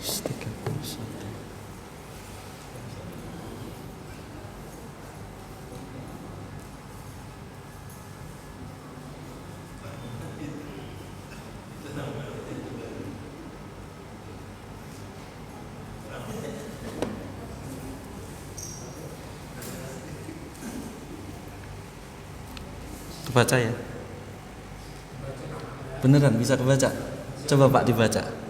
31. Kebaca ya? Beneran bisa kebaca? Coba Pak dibaca.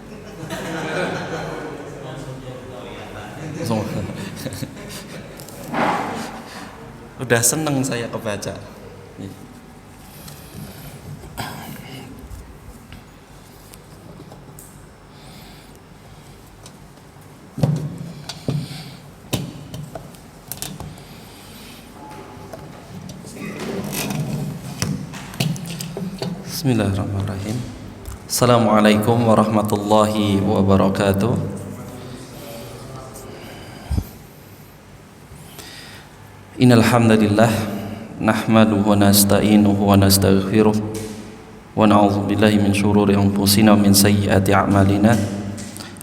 Udah seneng saya kebaca. Bismillahirrahmanirrahim. Assalamualaikum warahmatullahi wabarakatuh. Innal hamdalillah nahmaduhu wa nasta'inuhu wa nastaghfiruh wa na'udzu billahi min shururi anfusina wa min sayyiati a'malina.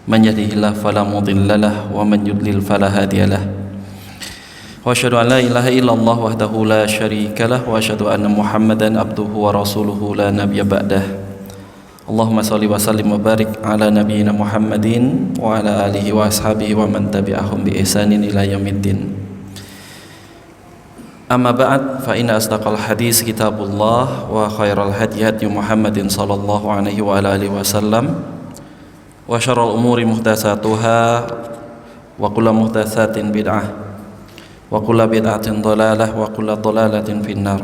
Man yahdihillahu fala mudhillalah wa man yudlil fala hadiyalah. Wa asyhadu an la ilaha illallah wahdahu la syarikalah wa asyhadu anna Muhammadan abduhu wa rasuluhu la nabiyya ba'dah. Allahumma shalli wa sallim wa barik ala nabiyyina Muhammadin wa ala alihi wa ashabihi wa man tabi'ahum bi ihsanin ila yaumiddin. Amma ba'd, fa inna asdaqal hadis kitabullah wa khairal hadi hadi Muhammadin sallallahu alaihi wa ala alihi wasallam wa syarrul umuri muhdatsatuha wa kullu muhdatsatin bid'ah wa kullu bid'atin dhalalah wa kullu dhalalatin finnar.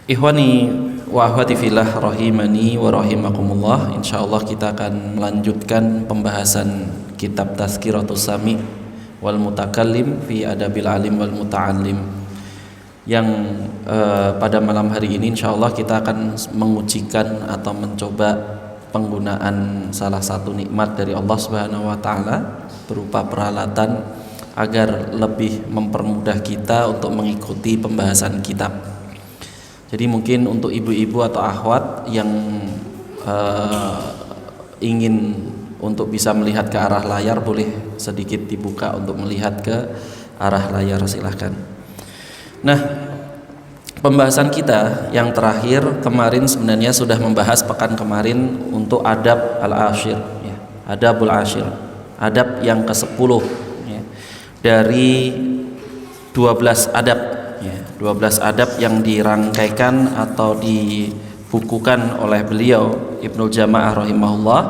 Ikhwani wa akhwati fillah rahimani wa rahimakumullah. Insyaallah kita akan melanjutkan pembahasan kitab Tazkiratus Sami' wal Mutakallim fi Adabil Alim wal Muta'allim, yang pada malam hari ini insyaallah kita akan mengujikan atau mencoba penggunaan salah satu nikmat dari Allah Subhanahu wa taala berupa peralatan agar lebih mempermudah kita untuk mengikuti pembahasan kitab. Jadi mungkin untuk ibu-ibu atau akhwat yang ingin untuk bisa melihat ke arah layar, boleh sedikit dibuka untuk melihat ke arah layar, silahkan. Nah, pembahasan kita yang terakhir kemarin sebenarnya sudah membahas pekan kemarin untuk adab al-ashir, ya, adabul ashir, adab yang ke-10, ya, dari 12 adab, ya, 12 adab yang dirangkaikan atau dibukukan oleh beliau Ibnul Jamaah rahimahullah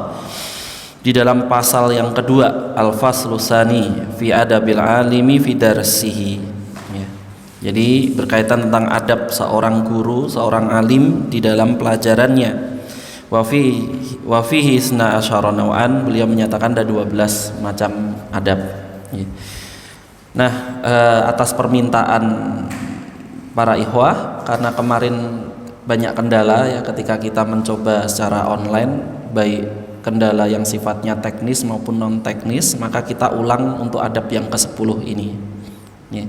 di dalam pasal yang kedua, Al-Faslu Tsani fi Adabil Alimi fi Darsihi, ya. Jadi berkaitan tentang adab seorang guru, seorang alim di dalam pelajarannya. Wa fihi isna asyara naw'an, beliau menyatakan ada 12 macam adab, ya. Nah, atas permintaan para ikhwah, karena kemarin banyak kendala ya ketika kita mencoba secara online, baik kendala yang sifatnya teknis maupun non teknis, maka kita ulang untuk adab yang ke-10 ini, ya.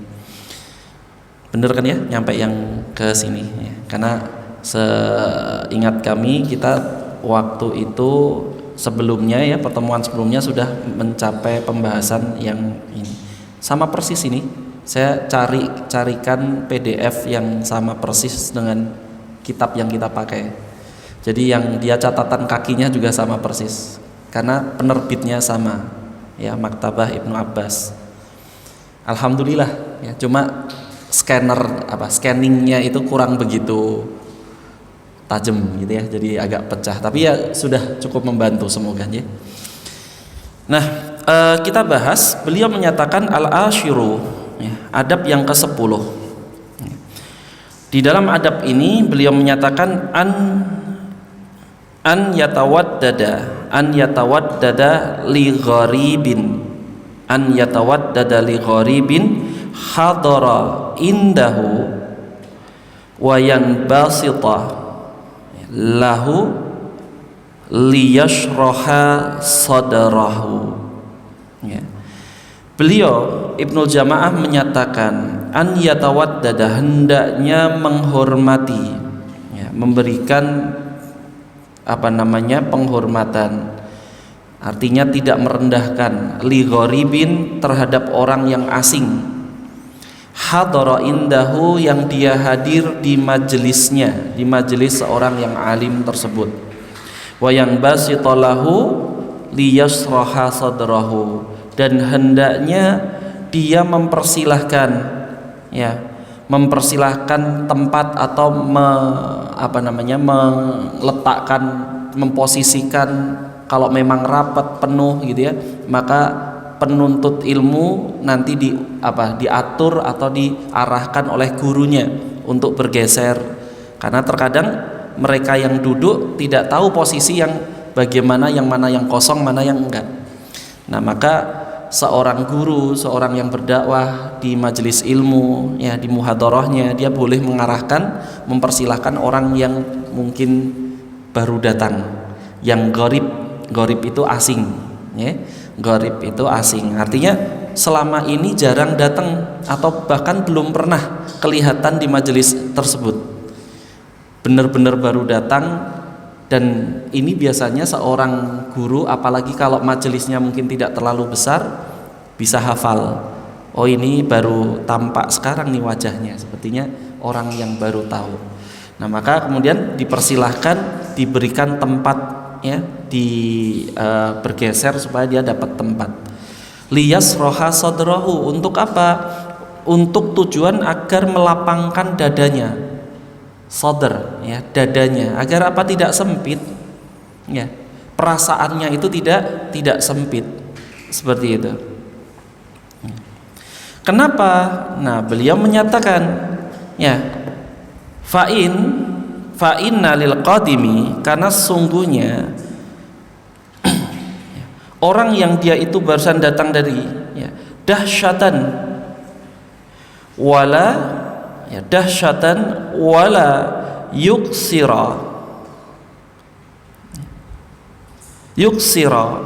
Bener kan ya nyampe yang ke sini, ya. Karena seingat kami kita waktu itu sebelumnya, ya, pertemuan sebelumnya sudah mencapai pembahasan yang ini sama persis ini. Saya carikan PDF yang sama persis dengan kitab yang kita pakai. Jadi yang dia catatan kakinya juga sama persis, karena penerbitnya sama, ya, Maktabah Ibnu Abbas. Alhamdulillah, ya, cuma scanningnya itu kurang begitu tajam gitu ya, jadi agak pecah. Tapi ya sudah cukup membantu semoga, ya. Nah, kita bahas, beliau menyatakan al-ashiru, ya, adab yang ke-10. Di dalam adab ini beliau menyatakan an yatawaddada li gharibin hadara indahu wa yanbasita lahu liyashraha sadrahu, ya. Beliau Ibnul Jamaah menyatakan an yatawaddada, hendaknya menghormati, ya, memberikan penghormatan artinya tidak merendahkan, li gharibin, terhadap orang yang asing, hadara indahu, yang dia hadir di majelisnya, di majelis seorang yang alim tersebut, wa yang basitalahu liyasraha sadrahu, dan hendaknya dia mempersilahkan, ya, mempersilahkan tempat atau meletakkan, memposisikan, kalau memang rapat penuh gitu ya, maka penuntut ilmu nanti diatur atau diarahkan oleh gurunya untuk bergeser, karena terkadang mereka yang duduk tidak tahu posisi yang bagaimana, yang mana yang kosong, mana yang enggak. Nah, maka seorang guru, seorang yang berdakwah di majelis ilmu, ya, di muhadharahnya, dia boleh mengarahkan, mempersilahkan orang yang mungkin baru datang, yang gharib. Gharib itu asing, ya. Gharib itu asing, artinya selama ini jarang datang atau bahkan belum pernah kelihatan di majelis tersebut, benar-benar baru datang. Dan ini biasanya seorang guru, apalagi kalau majelisnya mungkin tidak terlalu besar, bisa hafal, oh ini baru tampak sekarang nih wajahnya, sepertinya orang yang baru tahu. Nah, maka kemudian dipersilahkan, diberikan tempat, ya, bergeser supaya dia dapat tempat. Liyasroha sadrahu, untuk apa? Untuk tujuan agar melapangkan dadanya, sadr, ya, dadanya, agar apa? Tidak sempit, ya, perasaannya itu tidak sempit, seperti itu. Kenapa? Nah, beliau menyatakan, ya, fa'inna lil qadimi, karena sungguhnya orang yang dia itu barusan datang dari, ya, dahsyatan wala, ya, dahsyatan wala yuksira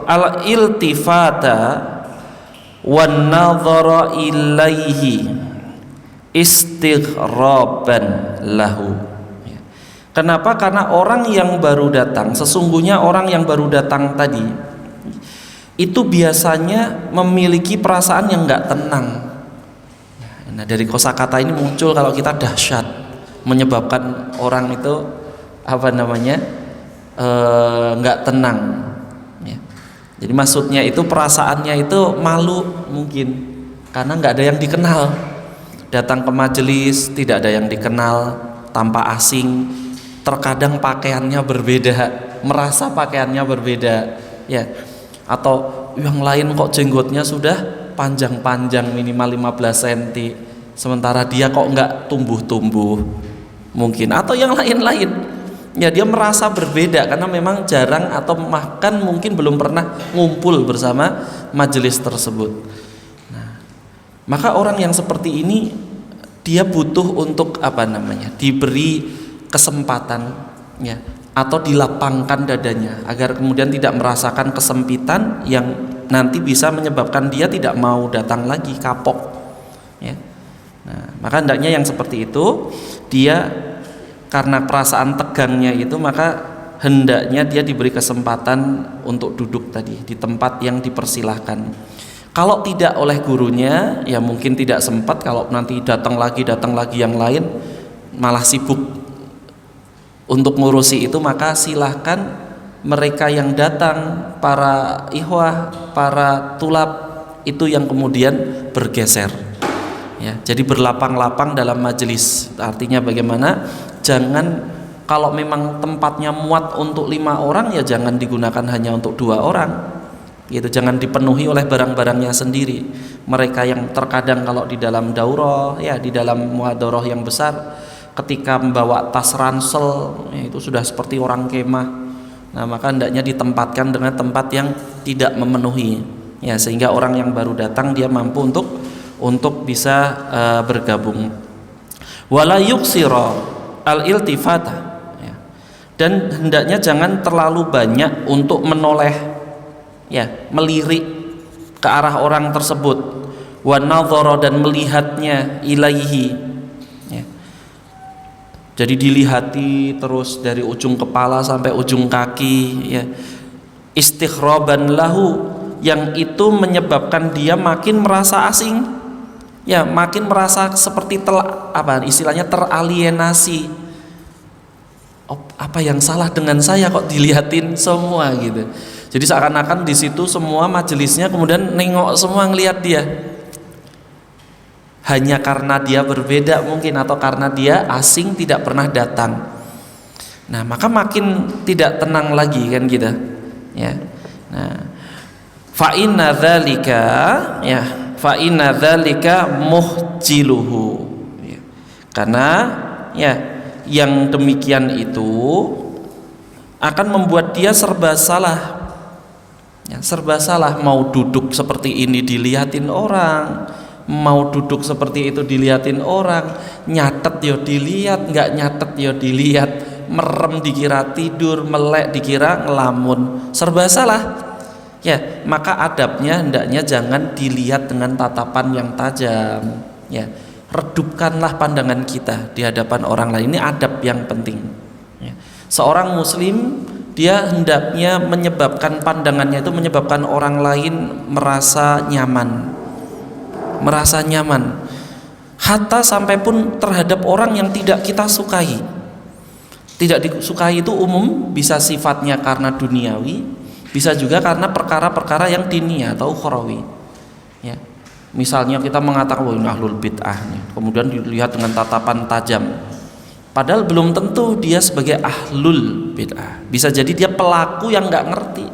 al iltifata wan nadhara ilaihi istighraban lahu. Kenapa? Karena orang yang baru datang, sesungguhnya orang yang baru datang tadi itu biasanya memiliki perasaan yang enggak tenang. Nah, dari kosakata ini muncul kalau kita dahsyat, menyebabkan orang itu enggak tenang, ya. Jadi maksudnya itu perasaannya itu malu mungkin, karena enggak ada yang dikenal. Datang ke majelis tidak ada yang dikenal, tampak asing, terkadang pakaiannya berbeda, merasa pakaiannya berbeda, ya. Atau yang lain kok jenggotnya sudah panjang-panjang minimal 15 cm, sementara dia kok enggak tumbuh-tumbuh mungkin, atau yang lain-lain, ya, dia merasa berbeda karena memang jarang atau bahkan mungkin belum pernah ngumpul bersama majelis tersebut. Nah, maka orang yang seperti ini dia butuh untuk diberi kesempatan, ya, atau dilapangkan dadanya agar kemudian tidak merasakan kesempitan yang nanti bisa menyebabkan dia tidak mau datang lagi, kapok, ya. Nah, maka hendaknya yang seperti itu, dia karena perasaan tegangnya itu, maka hendaknya dia diberi kesempatan untuk duduk tadi di tempat yang dipersilahkan. Kalau tidak oleh gurunya, ya mungkin tidak sempat. Kalau nanti datang lagi yang lain malah sibuk untuk ngurusi itu, maka silahkan mereka yang datang, para ikhwah, para tulab itu yang kemudian bergeser, ya. Jadi berlapang-lapang dalam majelis. Artinya bagaimana? Jangan, kalau memang tempatnya muat untuk 5 orang, ya jangan digunakan hanya untuk 2 orang, gitu. Jangan dipenuhi oleh barang-barangnya sendiri. Mereka yang terkadang kalau di dalam daurah, ya, di dalam muhadharah yang besar, ketika membawa tas ransel, ya, itu sudah seperti orang kemah. Nah, maka hendaknya ditempatkan dengan tempat yang tidak memenuhi, ya, sehingga orang yang baru datang dia mampu untuk bisa bergabung. Wala yuksira al iltifata, ya. Dan hendaknya jangan terlalu banyak untuk menoleh, ya, melirik ke arah orang tersebut, wa nadhara, dan melihatnya, ilaihi. Jadi dilihati terus dari ujung kepala sampai ujung kaki, ya. istighraban lahu, yang itu menyebabkan dia makin merasa asing, ya, makin merasa seperti istilahnya teralienasi. Apa yang salah dengan saya kok dilihatin semua gitu. Jadi seakan-akan di situ semua majelisnya kemudian nengok semua ngelihat dia. Hanya karena dia berbeda mungkin, atau karena dia asing tidak pernah datang. Nah, maka makin tidak tenang lagi kan kita. Ya. Nah, fa inna dzalika muhjiluhu. Ya. Karena ya yang demikian itu akan membuat dia serba salah. Ya, serba salah, mau duduk seperti ini dilihatin orang, mau duduk seperti itu dilihatin orang, nyatet yo dilihat, nggak nyatet yo dilihat, merem dikira tidur, melek dikira ngelamun, serba salah. Ya, maka adabnya hendaknya jangan dilihat dengan tatapan yang tajam. Ya, redupkanlah pandangan kita di hadapan orang lain. Ini adab yang penting. Ya. Seorang muslim dia hendaknya menyebabkan pandangannya itu menyebabkan orang lain merasa nyaman. Merasa nyaman. Hatta sampai pun terhadap orang yang tidak kita sukai. Tidak disukai itu umum, bisa sifatnya karena duniawi, bisa juga karena perkara-perkara yang dinia atau ukhrawi. Ya. Misalnya kita mengatakan wah ini ahlul bid'ah nih, kemudian dilihat dengan tatapan tajam. Padahal belum tentu dia sebagai ahlul bid'ah. Bisa jadi dia pelaku yang nggak ngerti.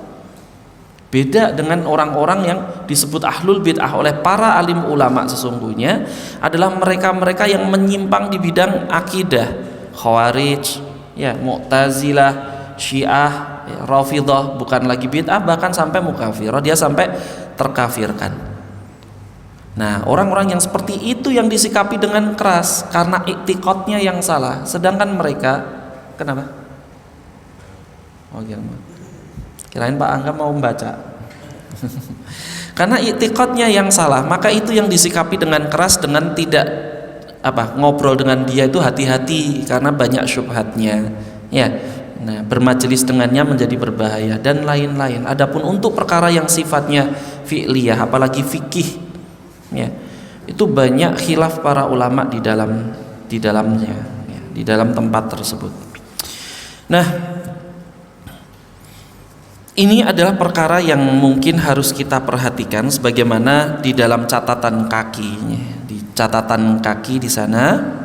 Beda dengan orang-orang yang disebut ahlul bid'ah oleh para alim ulama sesungguhnya adalah mereka-mereka yang menyimpang di bidang akidah, Khawarij, ya, Mu'tazilah, Syiah, ya, Rafidhah, bukan lagi bid'ah bahkan sampai mukafirah, dia sampai terkafirkan. Nah, orang-orang yang seperti itu yang disikapi dengan keras karena iktikadnya yang salah. Sedangkan mereka, kenapa? Oh, kirain Pak Angga mau membaca. Karena iktikadnya yang salah, maka itu yang disikapi dengan keras, dengan tidak ngobrol dengan dia itu hati-hati karena banyak syubhatnya. Ya. Nah, bermajelis dengannya menjadi berbahaya dan lain-lain. Adapun untuk perkara yang sifatnya fi'liyah, apalagi fikih, ya, itu banyak khilaf para ulama di dalamnya, ya, di dalam tempat tersebut. Nah, ini adalah perkara yang mungkin harus kita perhatikan, sebagaimana di dalam catatan kakinya. Di catatan kaki di sana,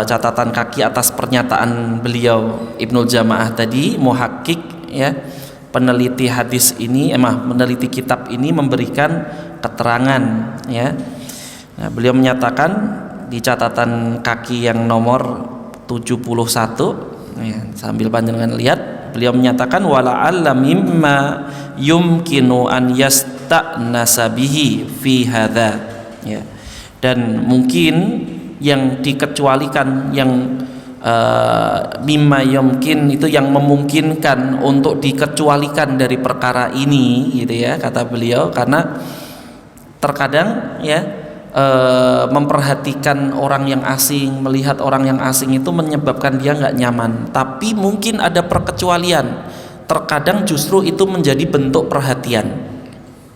catatan kaki atas pernyataan beliau Ibnul Jamaah tadi, muhakkik, ya, peneliti hadis ini, meneliti kitab ini memberikan keterangan, ya. Nah, beliau menyatakan di catatan kaki yang nomor 71, ya, sambil panjenengan lihat, beliau menyatakan wala'alla mimma yumkinu an yasta'nasa bihi fi hadza, ya. Dan mungkin yang dikecualikan, yang mimma yumkin itu yang memungkinkan untuk dikecualikan dari perkara ini, gitu ya, kata beliau, karena terkadang, ya, memperhatikan orang yang asing, melihat orang yang asing itu menyebabkan dia nggak nyaman. Tapi mungkin ada perkecualian. Terkadang justru itu menjadi bentuk perhatian.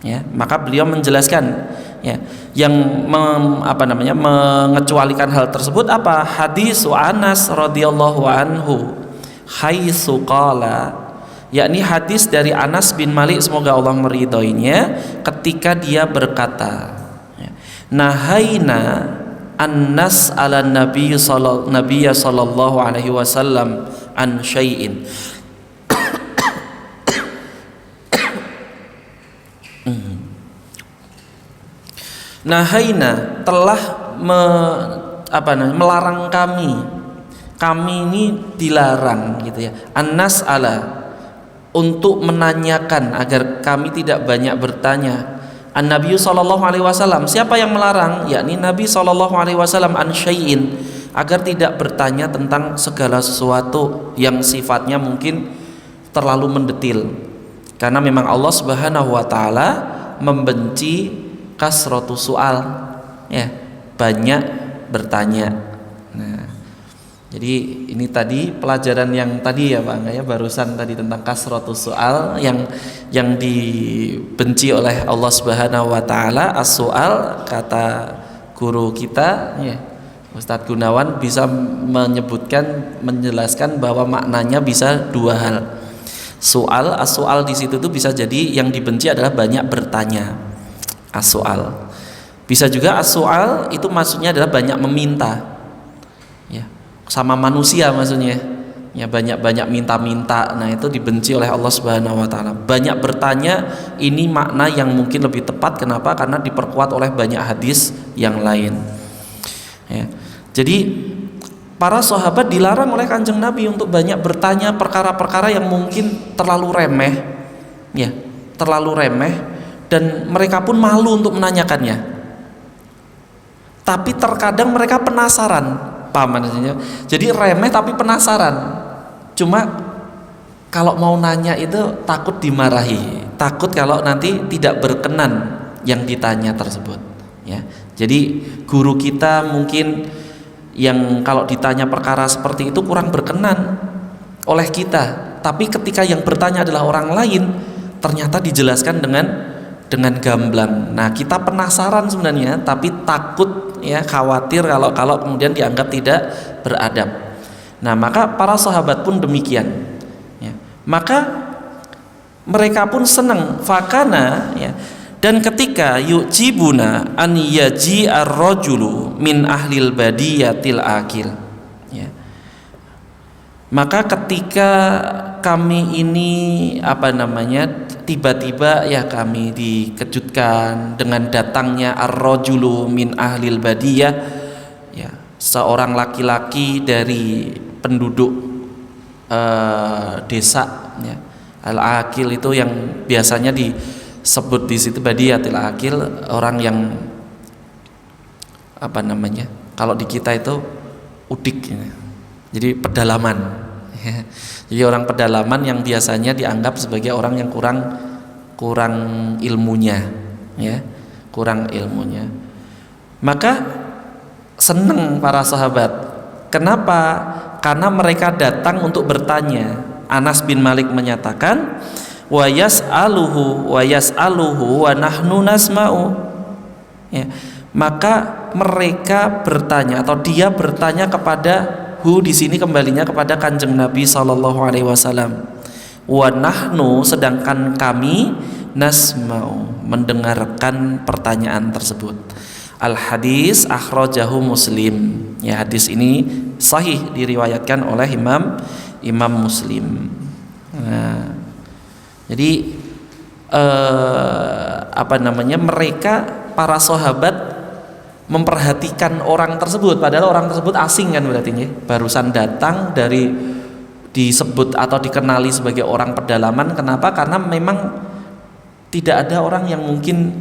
Ya, maka beliau menjelaskan, ya, yang mengecualikan hal tersebut apa? Hadis Anas radhiyallahu anhu haitsu qala, yakni hadis dari Anas bin Malik semoga Allah meridhoinya, ketika dia berkata, nahaina annas ala nabiy sallallahu alaihi wasallam an syai'in. Nahaina telah melarang kami ini dilarang, gitu ya, annas ala, untuk menanyakan agar kami tidak banyak bertanya. An-Nabi sallallahu alaihi wasallam, siapa yang melarang? Yakni Nabi sallallahu alaihi wasallam an syai'in, agar tidak bertanya tentang segala sesuatu yang sifatnya mungkin terlalu mendetil. Karena memang Allah Subhanahu wa taala membenci kasratu soal, ya, banyak bertanya. Nah, Jadi ini tadi pelajaran yang tadi ya Pak ya, barusan tadi tentang kasratus soal yang dibenci oleh Allah Subhanahu wa taala. As-soal, kata guru kita ya, Ustadz Gunawan bisa menjelaskan bahwa maknanya bisa dua hal. Soal, as-soal di situ tuh bisa jadi yang dibenci adalah banyak bertanya. As-soal. Bisa juga as-soal itu maksudnya adalah banyak meminta. Ya, sama manusia maksudnya. Ya, banyak minta-minta. Nah, itu dibenci oleh Allah Subhanahu wa taala. Banyak bertanya ini makna yang mungkin lebih tepat. Kenapa? Karena diperkuat oleh banyak hadis yang lain. Ya. Jadi para sahabat dilarang oleh Kanjeng Nabi untuk banyak bertanya perkara-perkara yang mungkin terlalu remeh. Ya, terlalu remeh dan mereka pun malu untuk menanyakannya. Tapi terkadang mereka penasaran. Paham maksudnya? Jadi remeh tapi penasaran. Cuma kalau mau nanya itu takut dimarahi, takut kalau nanti tidak berkenan yang ditanya tersebut. Ya, jadi guru kita mungkin yang kalau ditanya perkara seperti itu kurang berkenan oleh kita, tapi ketika yang bertanya adalah orang lain, ternyata dijelaskan dengan gamblang. Nah, kita penasaran sebenarnya, tapi takut ya, khawatir kalau kemudian dianggap tidak beradab. Nah, maka para sahabat pun demikian ya. Maka mereka pun senang fakana ya. Dan ketika yu'jibuna an yaji ar-rajulu min ahlil badiyatil akil ya. Maka ketika kami ini tiba-tiba ya kami dikejutkan dengan datangnya ar-rajulu min ahlil badiyah ya, seorang laki-laki dari penduduk desa ya. Al-akil itu yang biasanya disebut di situ badiyatil akil, orang yang kalau di kita itu udik ya. Jadi pedalaman ya. Jadi orang pedalaman yang biasanya dianggap sebagai orang yang kurang ilmunya ya, kurang ilmunya. Maka senang para sahabat. Kenapa? Karena mereka datang untuk bertanya. Anas bin Malik menyatakan wa yas'aluhu wa nahnu nasma'u ya. Maka mereka bertanya atau dia bertanya kepada di sini kembalinya kepada Kanjeng Nabi sallallahu alaihi wasallam. Wa nahnu, sedangkan kami nasma'u, mendengarkan pertanyaan tersebut. Al hadis akhrajahu Muslim. Ya, hadis ini sahih diriwayatkan oleh Imam Muslim. Nah, jadi mereka para sahabat memperhatikan orang tersebut, padahal orang tersebut asing kan berarti ya, barusan datang dari disebut atau dikenali sebagai orang pedalaman. Kenapa? Karena memang tidak ada orang yang mungkin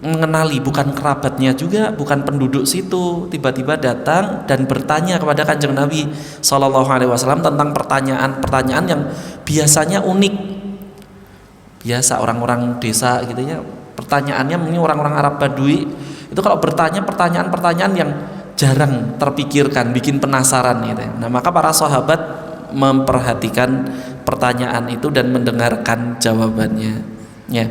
mengenali, bukan kerabatnya juga, bukan penduduk situ, tiba-tiba datang dan bertanya kepada Kanjeng Nabi Shallallahu Alaihi Wasallam tentang pertanyaan yang biasanya unik, biasa orang-orang desa gitu ya, pertanyaannya mungkin orang-orang Arab Badui itu kalau bertanya pertanyaan yang jarang terpikirkan, bikin penasaran gitu. Nah, maka para sahabat memperhatikan pertanyaan itu dan mendengarkan jawabannya. Ya,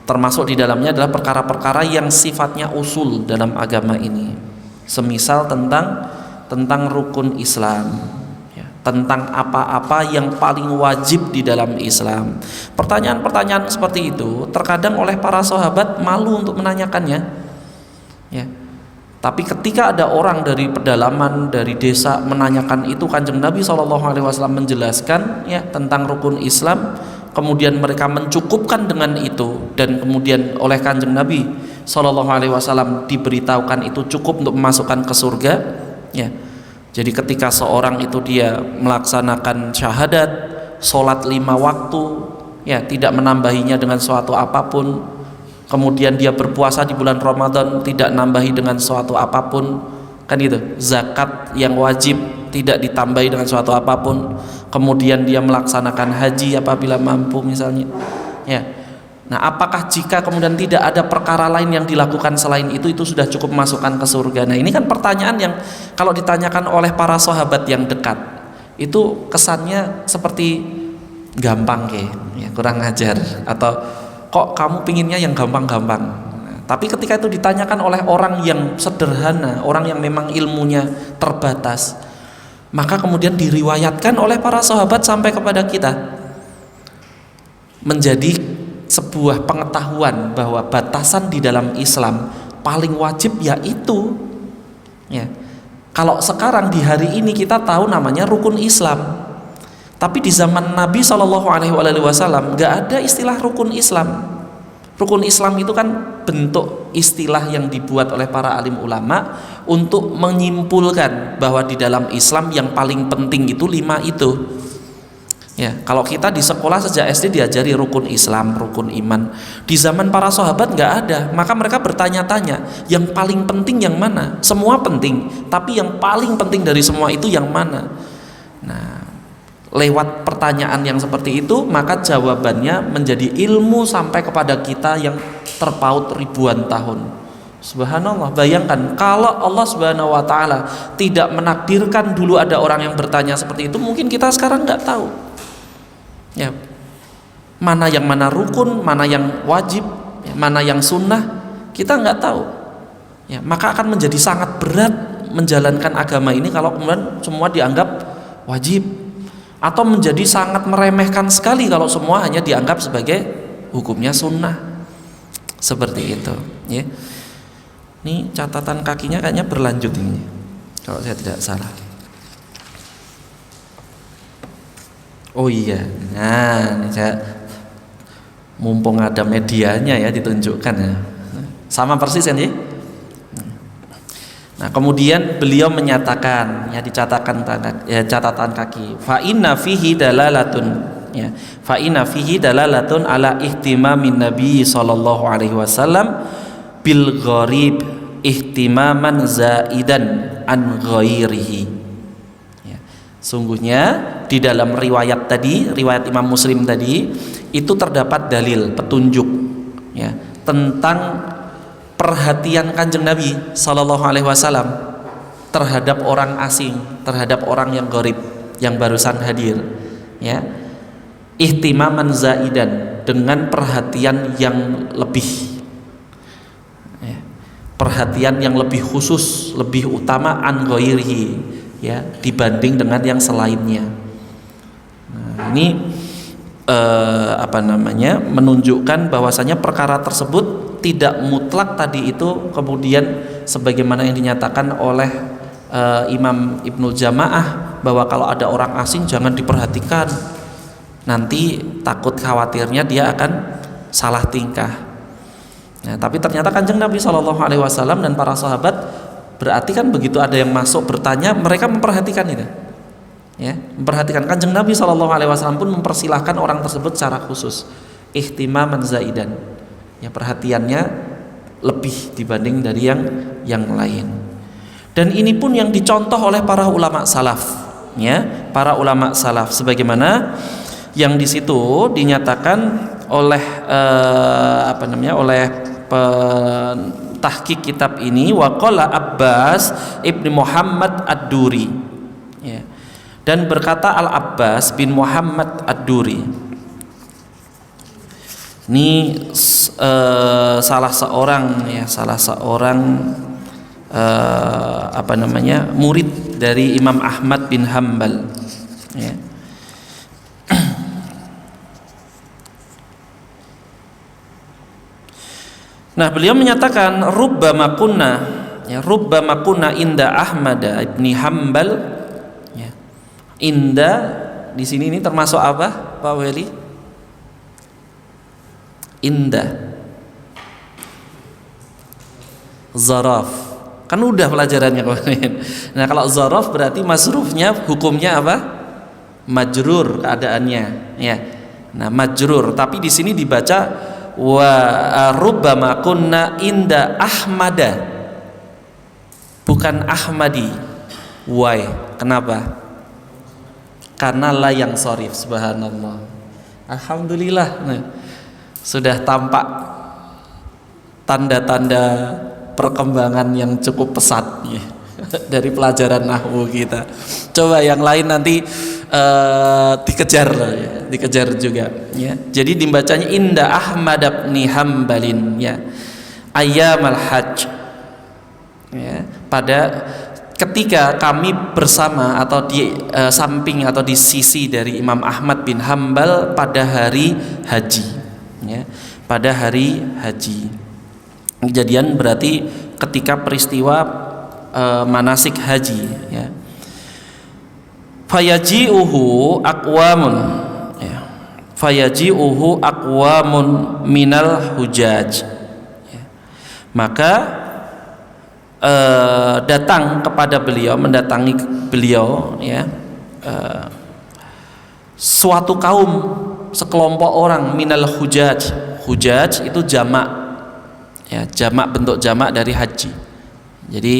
termasuk di dalamnya adalah perkara-perkara yang sifatnya usul dalam agama ini. Semisal tentang rukun Islam, ya, tentang apa-apa yang paling wajib di dalam Islam. Pertanyaan-pertanyaan seperti itu terkadang oleh para sahabat malu untuk menanyakannya. Ya. Tapi ketika ada orang dari pedalaman, dari desa menanyakan itu, Kanjeng Nabi SAW menjelaskan ya tentang rukun Islam, kemudian mereka mencukupkan dengan itu, dan kemudian oleh Kanjeng Nabi SAW diberitahukan itu cukup untuk memasukkan ke surga. Ya. Jadi ketika seorang itu dia melaksanakan syahadat, sholat 5 waktu, ya tidak menambahinya dengan suatu apapun. Kemudian dia berpuasa di bulan Ramadan, tidak nambahi dengan suatu apapun, kan gitu. Zakat yang wajib tidak ditambahi dengan suatu apapun. Kemudian dia melaksanakan haji apabila mampu misalnya. Ya. Nah, apakah jika kemudian tidak ada perkara lain yang dilakukan selain itu sudah cukup masukkan ke surga? Nah, ini kan pertanyaan yang kalau ditanyakan oleh para sahabat yang dekat, itu kesannya seperti gampang ya, kurang ajar, atau kok kamu pinginnya yang gampang-gampang. Nah, tapi ketika itu ditanyakan oleh orang yang sederhana, orang yang memang ilmunya terbatas, maka kemudian diriwayatkan oleh para sahabat sampai kepada kita, menjadi sebuah pengetahuan bahwa batasan di dalam Islam paling wajib yaitu ya. Kalau sekarang di hari ini kita tahu namanya rukun Islam, tapi di zaman Nabi SAW nggak ada istilah rukun Islam. Rukun Islam itu kan bentuk istilah yang dibuat oleh para alim ulama untuk menyimpulkan bahwa di dalam Islam yang paling penting itu 5 itu. Ya, kalau kita di sekolah sejak SD diajari rukun Islam, rukun iman. Di zaman para sahabat nggak ada, maka mereka bertanya-tanya, yang paling penting yang mana? Semua penting, tapi yang paling penting dari semua itu yang mana? Nah, lewat pertanyaan yang seperti itu, maka jawabannya menjadi ilmu sampai kepada kita yang terpaut ribuan tahun. Subhanallah, bayangkan kalau Allah Subhanahu wa taala tidak menakdirkan dulu ada orang yang bertanya seperti itu, mungkin kita sekarang nggak tahu. Ya, mana yang mana rukun, mana yang wajib, ya, mana yang sunnah, kita nggak tahu. Ya, maka akan menjadi sangat berat menjalankan agama ini kalau kemudian semua dianggap wajib, atau menjadi sangat meremehkan sekali kalau semua hanya dianggap sebagai hukumnya sunnah. Seperti itu. Ya. Ini catatan kakinya kayaknya berlanjut ini, kalau saya tidak salah. Oh iya, nah ini saya mumpung ada medianya ya ditunjukkan ya, sama persis kan ya. Nah kemudian beliau menyatakan ya dicatatkan ya catatan kaki, fa inna fihi dalalatun ya, fa inna fihi dalalatun ala ihtimamin Nabi sallallahu alaihi wasallam bil gharib ihtimaman zaidan an ghairihi. Sungguhnya di dalam riwayat tadi, riwayat Imam Muslim tadi, itu terdapat dalil petunjuk ya tentang perhatian Kanjeng Nabi Sallallahu Alaihi Wasallam terhadap orang asing, terhadap orang yang gharib, yang barusan hadir, ya. Ihtimaman zaidan, dengan perhatian yang lebih, ya. Perhatian yang lebih khusus, lebih utama an ghairihi, ya, dibanding dengan yang selainnya. Nah, ini menunjukkan bahwasanya perkara tersebut tidak mutlak tadi itu kemudian sebagaimana yang dinyatakan oleh Imam Ibnu Jamaah bahwa kalau ada orang asing jangan diperhatikan, nanti takut khawatirnya dia akan salah tingkah. Nah, tapi ternyata Kanjeng Nabi SAW dan para sahabat berarti kan begitu ada yang masuk bertanya, mereka memperhatikan itu, ya, memperhatikan. Kanjeng Nabi SAW pun mempersilahkan orang tersebut secara khusus, ihtimaman zaidan, ya, perhatiannya lebih dibanding dari yang lain. Dan ini pun yang dicontoh oleh para ulama salaf, ya, para ulama salaf, sebagaimana yang di situ dinyatakan oleh oleh tahqiq kitab ini, waqala Abbas ibni Muhammad Ad-Duri, ya. Dan berkata Al-Abbas bin Muhammad Ad-Duri, ini salah seorang murid dari Imam Ahmad bin Hambal, ya. Nah, beliau menyatakan rubbama kunna inda Ahmad ibni Hambal, ya. Inda di sini ini termasuk apa, Pak Weli? Inda zaraf, kan udah pelajarannya kemarin. Nah, kalau zaraf berarti masrufnya hukumnya apa? Majrur keadaannya, ya. Nah, majrur, tapi di sini dibaca wa rubbama kunna inda Ahmada, bukan Ahmadi. Why? Kenapa? Karena la yang sorif. Subhanallah, alhamdulillah. Nah, sudah tampak tanda-tanda perkembangan yang cukup pesat ya, dari pelajaran nahwu kita. Coba yang lain nanti dikejar ya, dikejar juga ya. Jadi dibacanya inda Ahmad bin Hambalin ya, ayyamal hajj ya, pada ketika kami bersama atau di samping atau di sisi dari Imam Ahmad bin Hambal pada hari haji ya, pada hari haji. Kejadian berarti ketika peristiwa manasik haji ya. Fayaji'uhu aqwamun ya. Fayaji'uhu aqwamun minal hujaj ya. Maka datang kepada beliau, mendatangi beliau ya, suatu kaum, sekelompok orang minal hujaj. Hujaj itu jamak ya, jamak, bentuk jamak dari haji. Jadi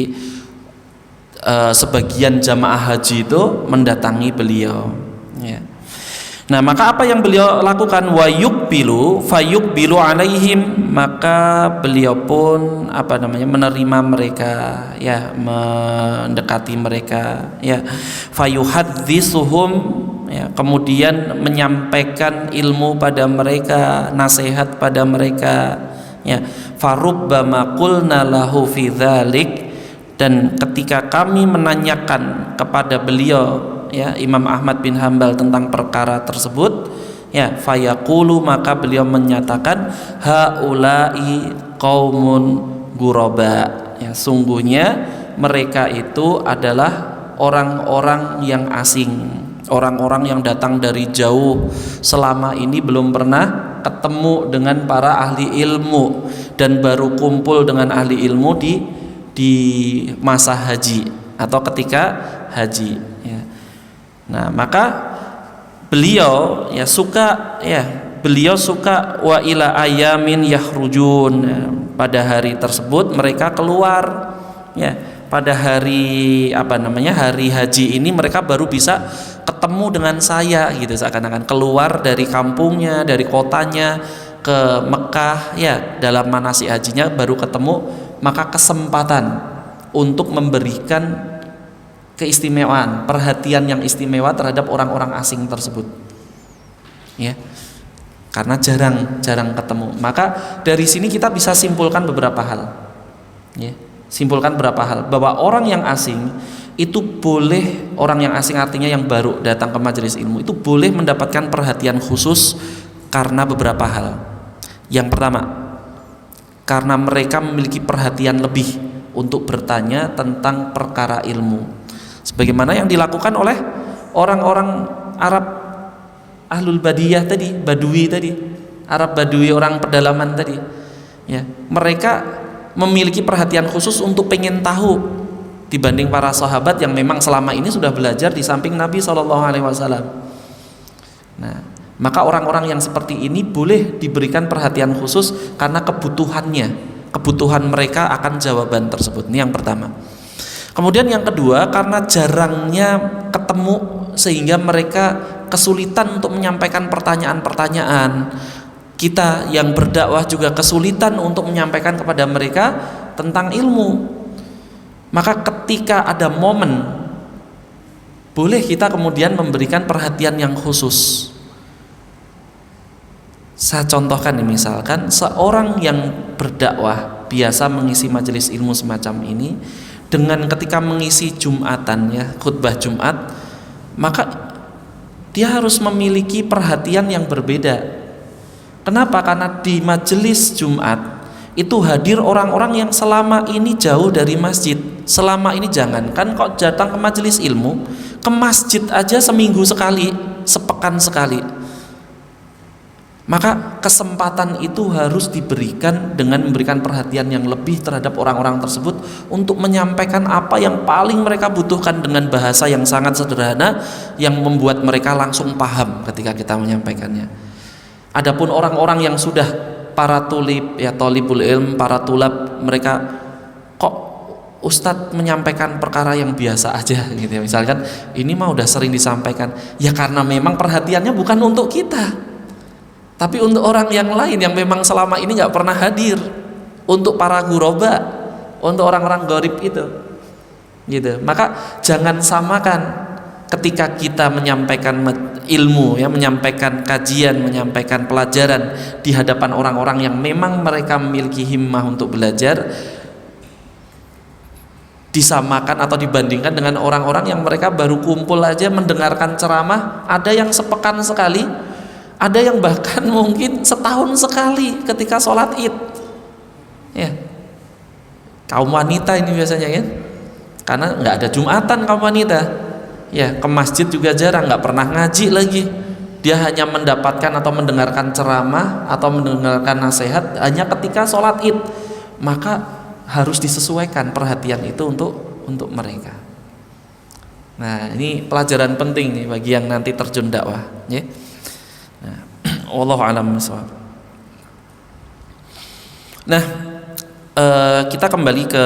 sebagian jamaah haji itu mendatangi beliau ya. Nah, maka apa yang beliau lakukan? Wa yuqbilu fayuqbilu alaihim, maka beliau pun menerima mereka ya, mendekati mereka ya. Fayuhadzisuhum ya, kemudian menyampaikan ilmu pada mereka, nasihat pada mereka ya. Farubbama qulna lahu fi dzalik, dan ketika kami menanyakan kepada beliau ya, Imam Ahmad bin Hambal tentang perkara tersebut ya, fayaqulu, maka beliau menyatakan haula'i qaumun ghuraba ya, sungguhnya mereka itu adalah orang-orang yang asing, orang-orang yang datang dari jauh, selama ini belum pernah ketemu dengan para ahli ilmu dan baru kumpul dengan ahli ilmu di masa haji atau ketika haji ya. Nah, maka beliau ya suka wa ila ayamin yahrujun ya, pada hari tersebut mereka keluar ya, pada hari hari haji ini mereka baru bisa ketemu dengan saya gitu, seakan-akan keluar dari kampungnya, dari kotanya ke Mekah ya, dalam manasik hajinya baru ketemu, maka kesempatan untuk memberikan keistimewaan, perhatian yang istimewa terhadap orang-orang asing tersebut ya, karena jarang ketemu. Maka dari sini kita bisa simpulkan beberapa hal ya, bahwa orang yang asing itu boleh, orang yang asing artinya yang baru datang ke majelis ilmu itu boleh mendapatkan perhatian khusus karena beberapa hal. Yang pertama, karena mereka memiliki perhatian lebih untuk bertanya tentang perkara ilmu, sebagaimana yang dilakukan oleh orang-orang Arab ahlul badiyah tadi, badui tadi, Arab badui, orang pedalaman tadi ya. Mereka memiliki perhatian khusus untuk pengen tahu dibanding para sahabat yang memang selama ini sudah belajar di samping Nabi SAW. Nah, maka orang-orang yang seperti ini boleh diberikan perhatian khusus karena kebutuhan mereka akan jawaban tersebut. Ini yang pertama. Kemudian yang kedua, karena jarangnya ketemu sehingga mereka kesulitan untuk menyampaikan pertanyaan-pertanyaan. Kita yang berdakwah juga kesulitan untuk menyampaikan kepada mereka tentang ilmu. Maka ketika ada momen, boleh kita kemudian memberikan perhatian yang khusus. Saya contohkan nih, misalkan seorang yang berdakwah biasa mengisi majelis ilmu semacam ini, dengan ketika mengisi Jumatan ya, khutbah Jumat, maka dia harus memiliki perhatian yang berbeda. Kenapa? Karena di majelis Jumat itu hadir orang-orang yang selama ini jauh dari masjid. Selama ini jangankan kok datang ke majelis ilmu, ke masjid aja seminggu sekali, sepekan sekali. Maka kesempatan itu harus diberikan dengan memberikan perhatian yang lebih terhadap orang-orang tersebut untuk menyampaikan apa yang paling mereka butuhkan dengan bahasa yang sangat sederhana yang membuat mereka langsung paham ketika kita menyampaikannya. Adapun orang-orang yang sudah para thalibul ilm, para tulab, mereka kok Ustadz menyampaikan perkara yang biasa aja gitu ya. Misalkan ini mah udah sering disampaikan. Ya karena memang perhatiannya bukan untuk kita. Tapi untuk orang yang lain yang memang selama ini nggak pernah hadir, untuk para guroba, untuk orang-orang gharib itu, gitu. Maka jangan samakan ketika kita menyampaikan ilmu, ya, menyampaikan kajian, menyampaikan pelajaran di hadapan orang-orang yang memang mereka memiliki himmah untuk belajar, disamakan atau dibandingkan dengan orang-orang yang mereka baru kumpul aja mendengarkan ceramah, ada yang sepekan sekali, ada yang bahkan mungkin setahun sekali ketika sholat id, ya. Kaum wanita ini biasanya, kan, karena nggak ada jumatan kaum wanita, ya, ke masjid juga jarang, nggak pernah ngaji lagi, dia hanya mendapatkan atau mendengarkan ceramah atau mendengarkan nasihat hanya ketika sholat id. Maka harus disesuaikan perhatian itu untuk mereka. Nah, ini pelajaran penting nih bagi yang nanti terjun dakwah, ya. Nah, wallahu a'lam bishawab. Nah, kita kembali ke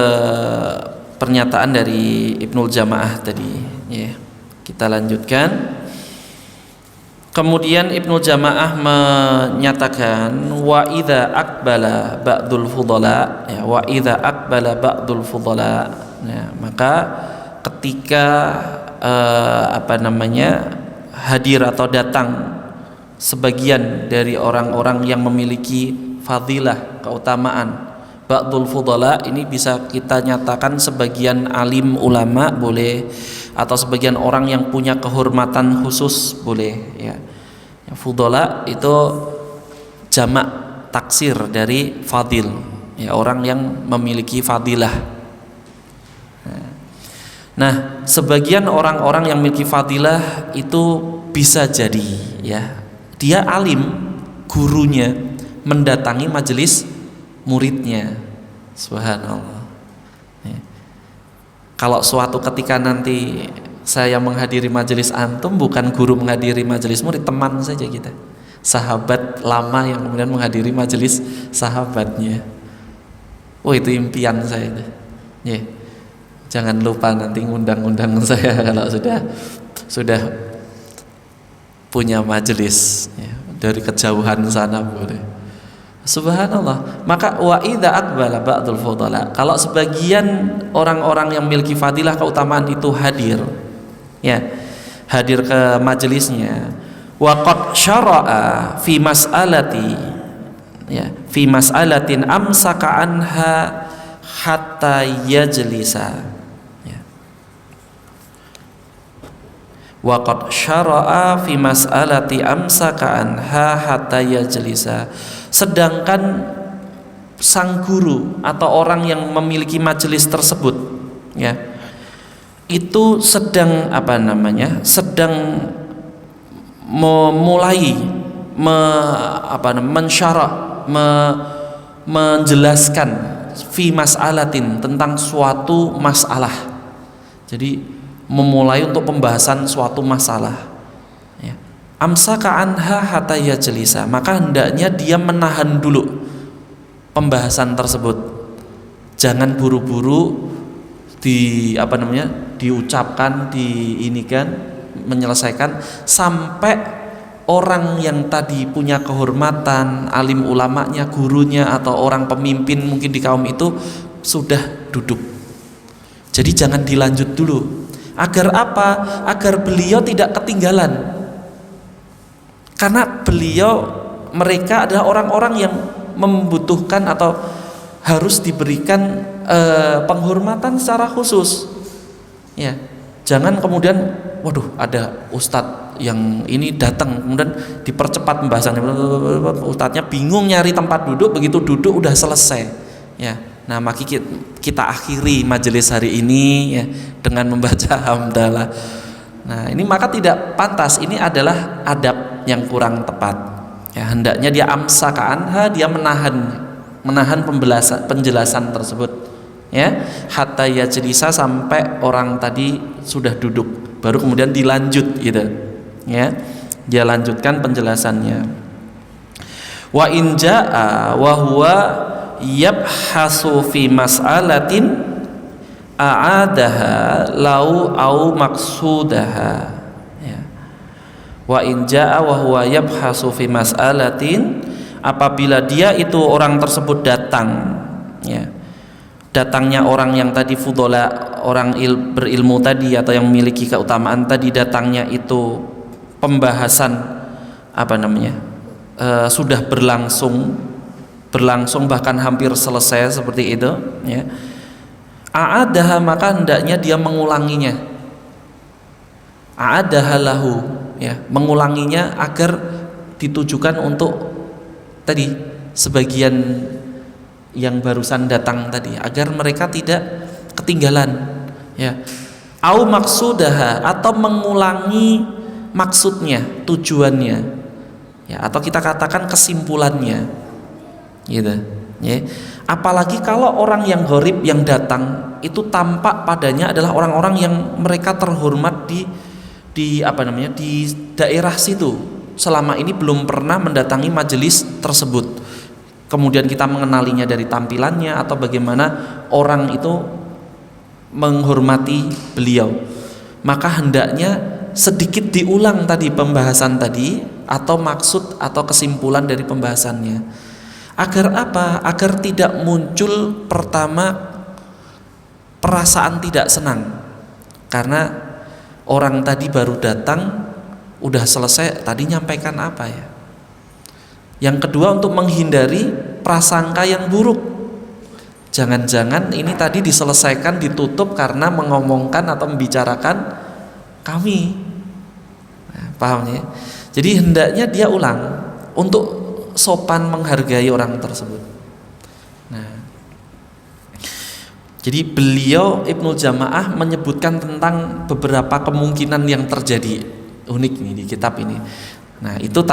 pernyataan dari Ibnul Jamaah tadi, ya. Kita lanjutkan. Kemudian Ibnul Jamaah menyatakan wa idza aqbala ba'dul fudala, ya, wa idza aqbala ba'dul fudala. Nah, maka ketika hadir atau datang sebagian dari orang-orang yang memiliki fadilah, keutamaan, ba'dul fudala ini bisa kita nyatakan sebagian alim ulama boleh, atau sebagian orang yang punya kehormatan khusus boleh, ya. Fudala itu jamak taksir dari fadil, ya, orang yang memiliki fadilah. Nah, sebagian orang-orang yang memiliki fadilah itu bisa jadi, ya, dia alim, gurunya mendatangi majelis muridnya. Subhanallah, ya. Kalau suatu ketika nanti saya menghadiri majelis antum, bukan guru menghadiri majelis murid, teman saja kita, sahabat lama yang kemudian menghadiri majelis sahabatnya. Oh, itu impian saya itu, ya. Jangan lupa nanti ngundang-undang saya kalau sudah punya majelis, ya, dari kejauhan sana boleh. Subhanallah. Maka wa idza aqbala ba'dul fudala, kalau sebagian orang-orang yang memiliki fadilah, keutamaan itu hadir, ya, hadir ke majelisnya, wa qad syara'a fi mas'alati, ya, fi mas'alatin amsaka anha hatta yajlisa, ya. Wa qad syara'a fi mas'alati amsaka anha hatta yajlisa. Sedangkan sang guru atau orang yang memiliki majelis tersebut, ya, itu sedang sedang memulai menjelaskan fi mas'alatin, tentang suatu masalah. Jadi memulai untuk pembahasan suatu masalah, ya. Amsaka anha hatta yajlisa, maka hendaknya dia menahan dulu pembahasan tersebut. Jangan buru-buru diucapkan, menyelesaikan, sampai orang yang tadi punya kehormatan, alim ulamanya, gurunya, atau orang pemimpin mungkin di kaum itu sudah duduk. Jadi jangan dilanjut dulu. Agar apa? Agar beliau tidak ketinggalan. Karena mereka adalah orang-orang yang membutuhkan atau harus diberikan penghormatan secara khusus, ya. Jangan kemudian, waduh, ada ustadz yang ini datang, kemudian dipercepat pembahasannya, ustadznya bingung nyari tempat duduk, begitu duduk udah selesai, ya. Nah, maka kita akhiri majelis hari ini, ya, dengan membaca hamdalah. Nah, ini maka tidak pantas, ini adalah adab yang kurang tepat, ya. Hendaknya dia amsaka anha, dia menahan penjelasan tersebut, ya, hatta yajlisa, sampai orang tadi sudah duduk, baru kemudian dilanjut, gitu, ya, dia lanjutkan penjelasannya. Wa in jaa wa huwa yabhasu fi mas'alatin a'adaha lau au maksudaha, ya. Wa in jaa wa huwa yabhasu fi mas'alatin, apabila dia itu orang tersebut datang, ya, datangnya orang yang tadi fudola, orang berilmu tadi atau yang memiliki keutamaan tadi, datangnya itu pembahasan sudah berlangsung bahkan hampir selesai seperti itu, ya, a'adaha, maka hendaknya dia mengulanginya, a'adaha lahu, ya, mengulanginya agar ditujukan untuk tadi sebagian yang barusan datang tadi, agar mereka tidak ketinggalan, ya. Au maksudaha, atau mengulangi maksudnya, tujuannya, ya, atau kita katakan kesimpulannya, gitu, ya. Apalagi kalau orang yang gharib yang datang itu tampak padanya adalah orang-orang yang mereka terhormat di daerah situ, selama ini belum pernah mendatangi majelis tersebut. Kemudian kita mengenalinya dari tampilannya atau bagaimana orang itu menghormati beliau, maka hendaknya sedikit diulang tadi pembahasan tadi atau maksud atau kesimpulan dari pembahasannya. Agar apa? Agar tidak muncul pertama perasaan tidak senang karena orang tadi baru datang, udah selesai, tadi nyampaikan apa ya. Yang kedua, untuk menghindari prasangka yang buruk. Jangan-jangan ini tadi diselesaikan, ditutup karena mengomongkan atau membicarakan kami. Nah, paham ya? Jadi hendaknya dia ulang untuk sopan menghargai orang tersebut. Nah, jadi beliau Ibnu Jamaah menyebutkan tentang beberapa kemungkinan yang terjadi, unik nih di kitab ini. Nah, itu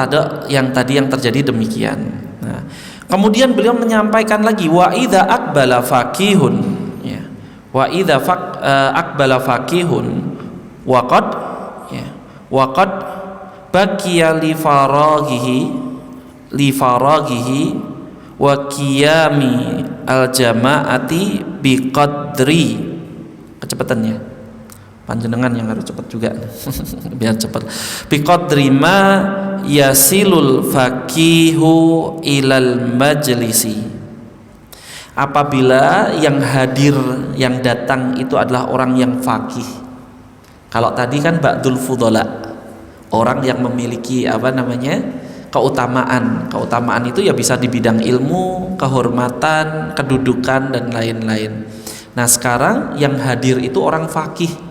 yang terjadi demikian. Nah, kemudian beliau menyampaikan lagi, wa idza aqbala faqihun, ya, wa idza aqbala faqihun wa qad baqiya li faraghihi wa qiyami al jama'ati bi qadri, kecepatannya panjenengan yang harus cepat juga biar cepat, bi qadri ma yasilul faqihu ilal majlisi, apabila yang hadir yang datang itu adalah orang yang faqih. Kalau tadi kan ba'dul fudola, orang yang memiliki keutamaan itu ya bisa di bidang ilmu, kehormatan, kedudukan dan lain-lain. Nah, sekarang yang hadir itu orang faqih.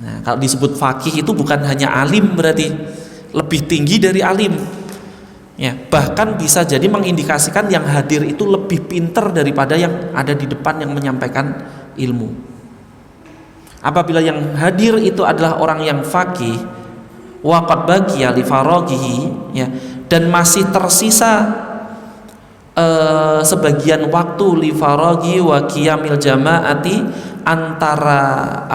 Nah, kalau disebut faqih itu bukan hanya alim, berarti lebih tinggi dari alim, ya, bahkan bisa jadi mengindikasikan yang hadir itu lebih pintar daripada yang ada di depan yang menyampaikan ilmu. Apabila yang hadir itu adalah orang yang faqih, waqad baqiya li faraghihi, ya, dan masih tersisa sebagian waktu li faraghi wa qiyamil jamaati, antara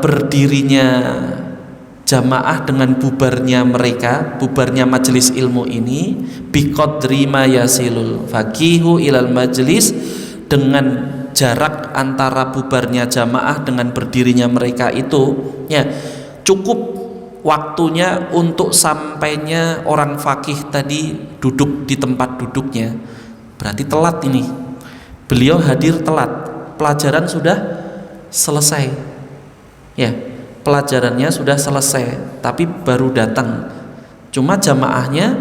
berdirinya jamaah dengan bubarnya majelis ilmu ini, bi qadri ma yasilul faqihu ilal majlis, dengan jarak antara bubarnya jamaah dengan berdirinya mereka itu, ya, cukup waktunya untuk sampainya orang faqih tadi duduk di tempat duduknya. Berarti telat ini, beliau hadir telat, pelajaran sudah selesai, ya, pelajarannya sudah selesai tapi baru datang, cuma jamaahnya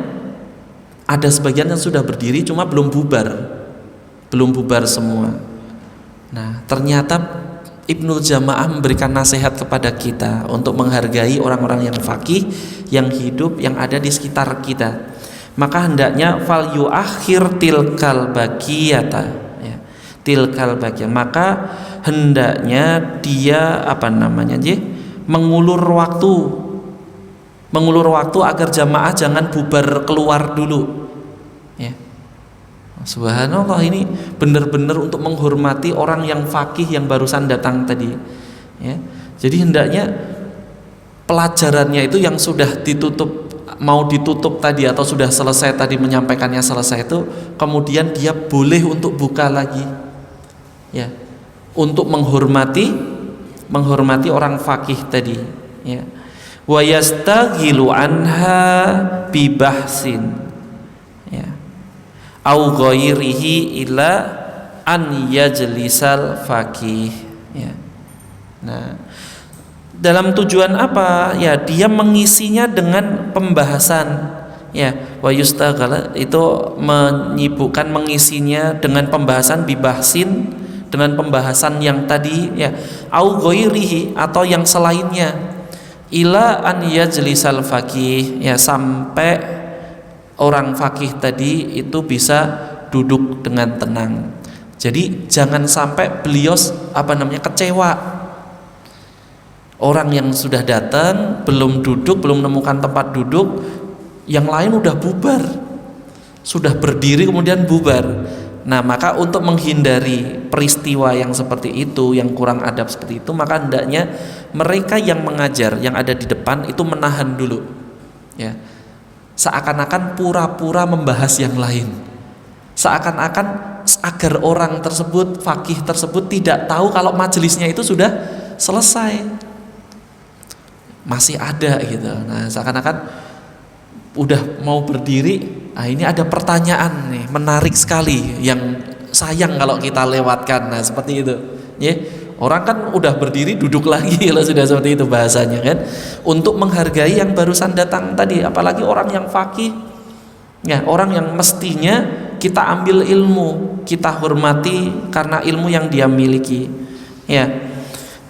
ada sebagian yang sudah berdiri cuma belum bubar semua. Nah, ternyata Ibnu Jamaah memberikan nasihat kepada kita untuk menghargai orang-orang yang faqih, yang hidup, yang ada di sekitar kita. Maka hendaknya fal yuakhir tilkal baqiyata, ya, tilkal baqiyah, maka hendaknya dia mengulur waktu agar jamaah jangan bubar keluar dulu, ya. Subhanallah, ini benar-benar untuk menghormati orang yang faqih yang barusan datang tadi, ya. Jadi hendaknya pelajarannya itu yang sudah mau ditutup tadi atau sudah selesai tadi, menyampaikannya selesai itu, kemudian dia boleh untuk buka lagi, ya, untuk menghormati orang faqih tadi, ya. wa yastaghilu anha bibahsin, ya, au ghairihi ila an yajlisal faqih, ya. Nah, dalam tujuan apa? Ya, dia mengisinya dengan pembahasan, ya. Wa yustaghala itu menyibukkan mengisinya dengan pembahasan bibahsin, dengan pembahasan yang tadi, ya, au ghairihi atau yang selainnya, ila an yajlisal faqih, ya, sampai orang faqih tadi itu bisa duduk dengan tenang. Jadi jangan sampai beliau kecewa. Orang yang sudah datang belum duduk, belum menemukan tempat duduk, yang lain udah bubar, sudah berdiri kemudian bubar. Nah, maka untuk menghindari peristiwa yang seperti itu, yang kurang adab seperti itu, maka hendaknya mereka yang mengajar, yang ada di depan itu menahan dulu, ya, seakan-akan pura-pura membahas yang lain, seakan-akan agar orang tersebut, fakih tersebut tidak tahu kalau majelisnya itu sudah selesai, masih ada gitu. Nah, seakan-akan udah mau berdiri, ini ada pertanyaan nih menarik sekali yang sayang kalau kita lewatkan. Nah, seperti itu, ya. Orang kan udah berdiri duduk lagi kalau sudah seperti itu bahasanya kan, untuk menghargai yang barusan datang tadi, apalagi orang yang fakih, ya, orang yang mestinya kita ambil ilmu, kita hormati karena ilmu yang dia miliki, ya.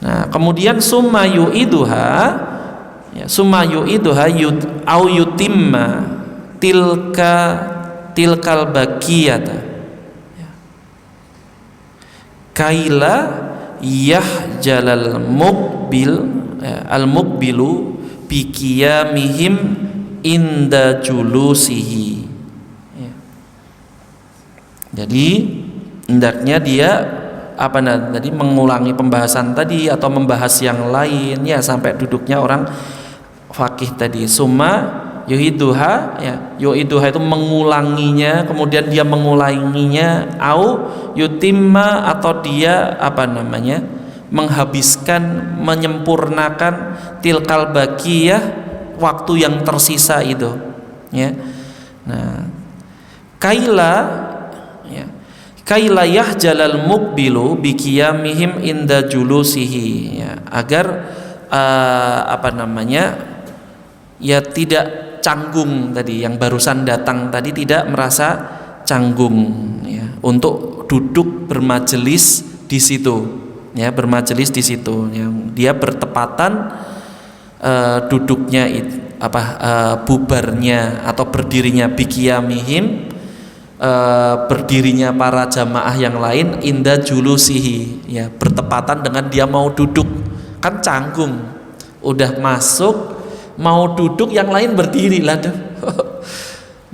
Nah, kemudian summa yu'iduha, ya, summa yu'iduha au yutimma tilkal baqiyata, ya, kaila yahjalal muqbil, ya, al muqbilu biqiyamihim inda julusihi. Jadi hendaknya dia tadi mengulangi pembahasan tadi atau membahas yang lain, ya, sampai duduknya orang fakih tadi. Summa yuhiduha, ya, yuhiduha itu mengulanginya, kemudian dia mengulanginya, au yutimma atau dia menghabiskan, menyempurnakan tilkal baqiyah, waktu yang tersisa itu, ya. Nah, kaila yahjalal muqbilu biqiyamihim inda julusihi, ya, agar ya, tidak canggung tadi, yang barusan datang tadi tidak merasa canggung, ya, untuk duduk bermajelis di situ, ya, bermajelis di situ, ya. Dia bertepatan duduknya bubarnya atau berdirinya biqiyamihim, berdirinya para jamaah yang lain inda julusihi, ya, bertepatan dengan dia mau duduk. Kan canggung, udah masuk mau duduk, yang lain berdiri lah,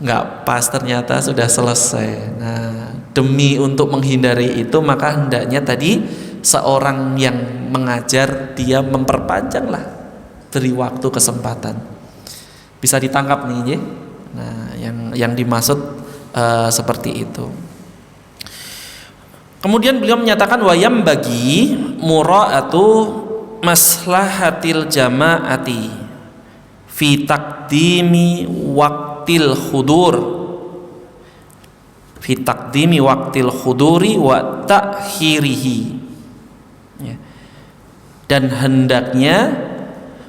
nggak pas, ternyata sudah selesai. Nah, demi untuk menghindari itu, maka hendaknya tadi seorang yang mengajar dia memperpanjanglah, beri waktu, kesempatan. Bisa ditangkap nih, ya. Nah, yang dimaksud seperti itu. Kemudian beliau menyatakan wayam bagi mura'atu maslahatil jama'ati fi taqdimi waqtil khudur, fi taqdimi waqtil khuduri wa ta'khirihi, ya. Dan hendaknya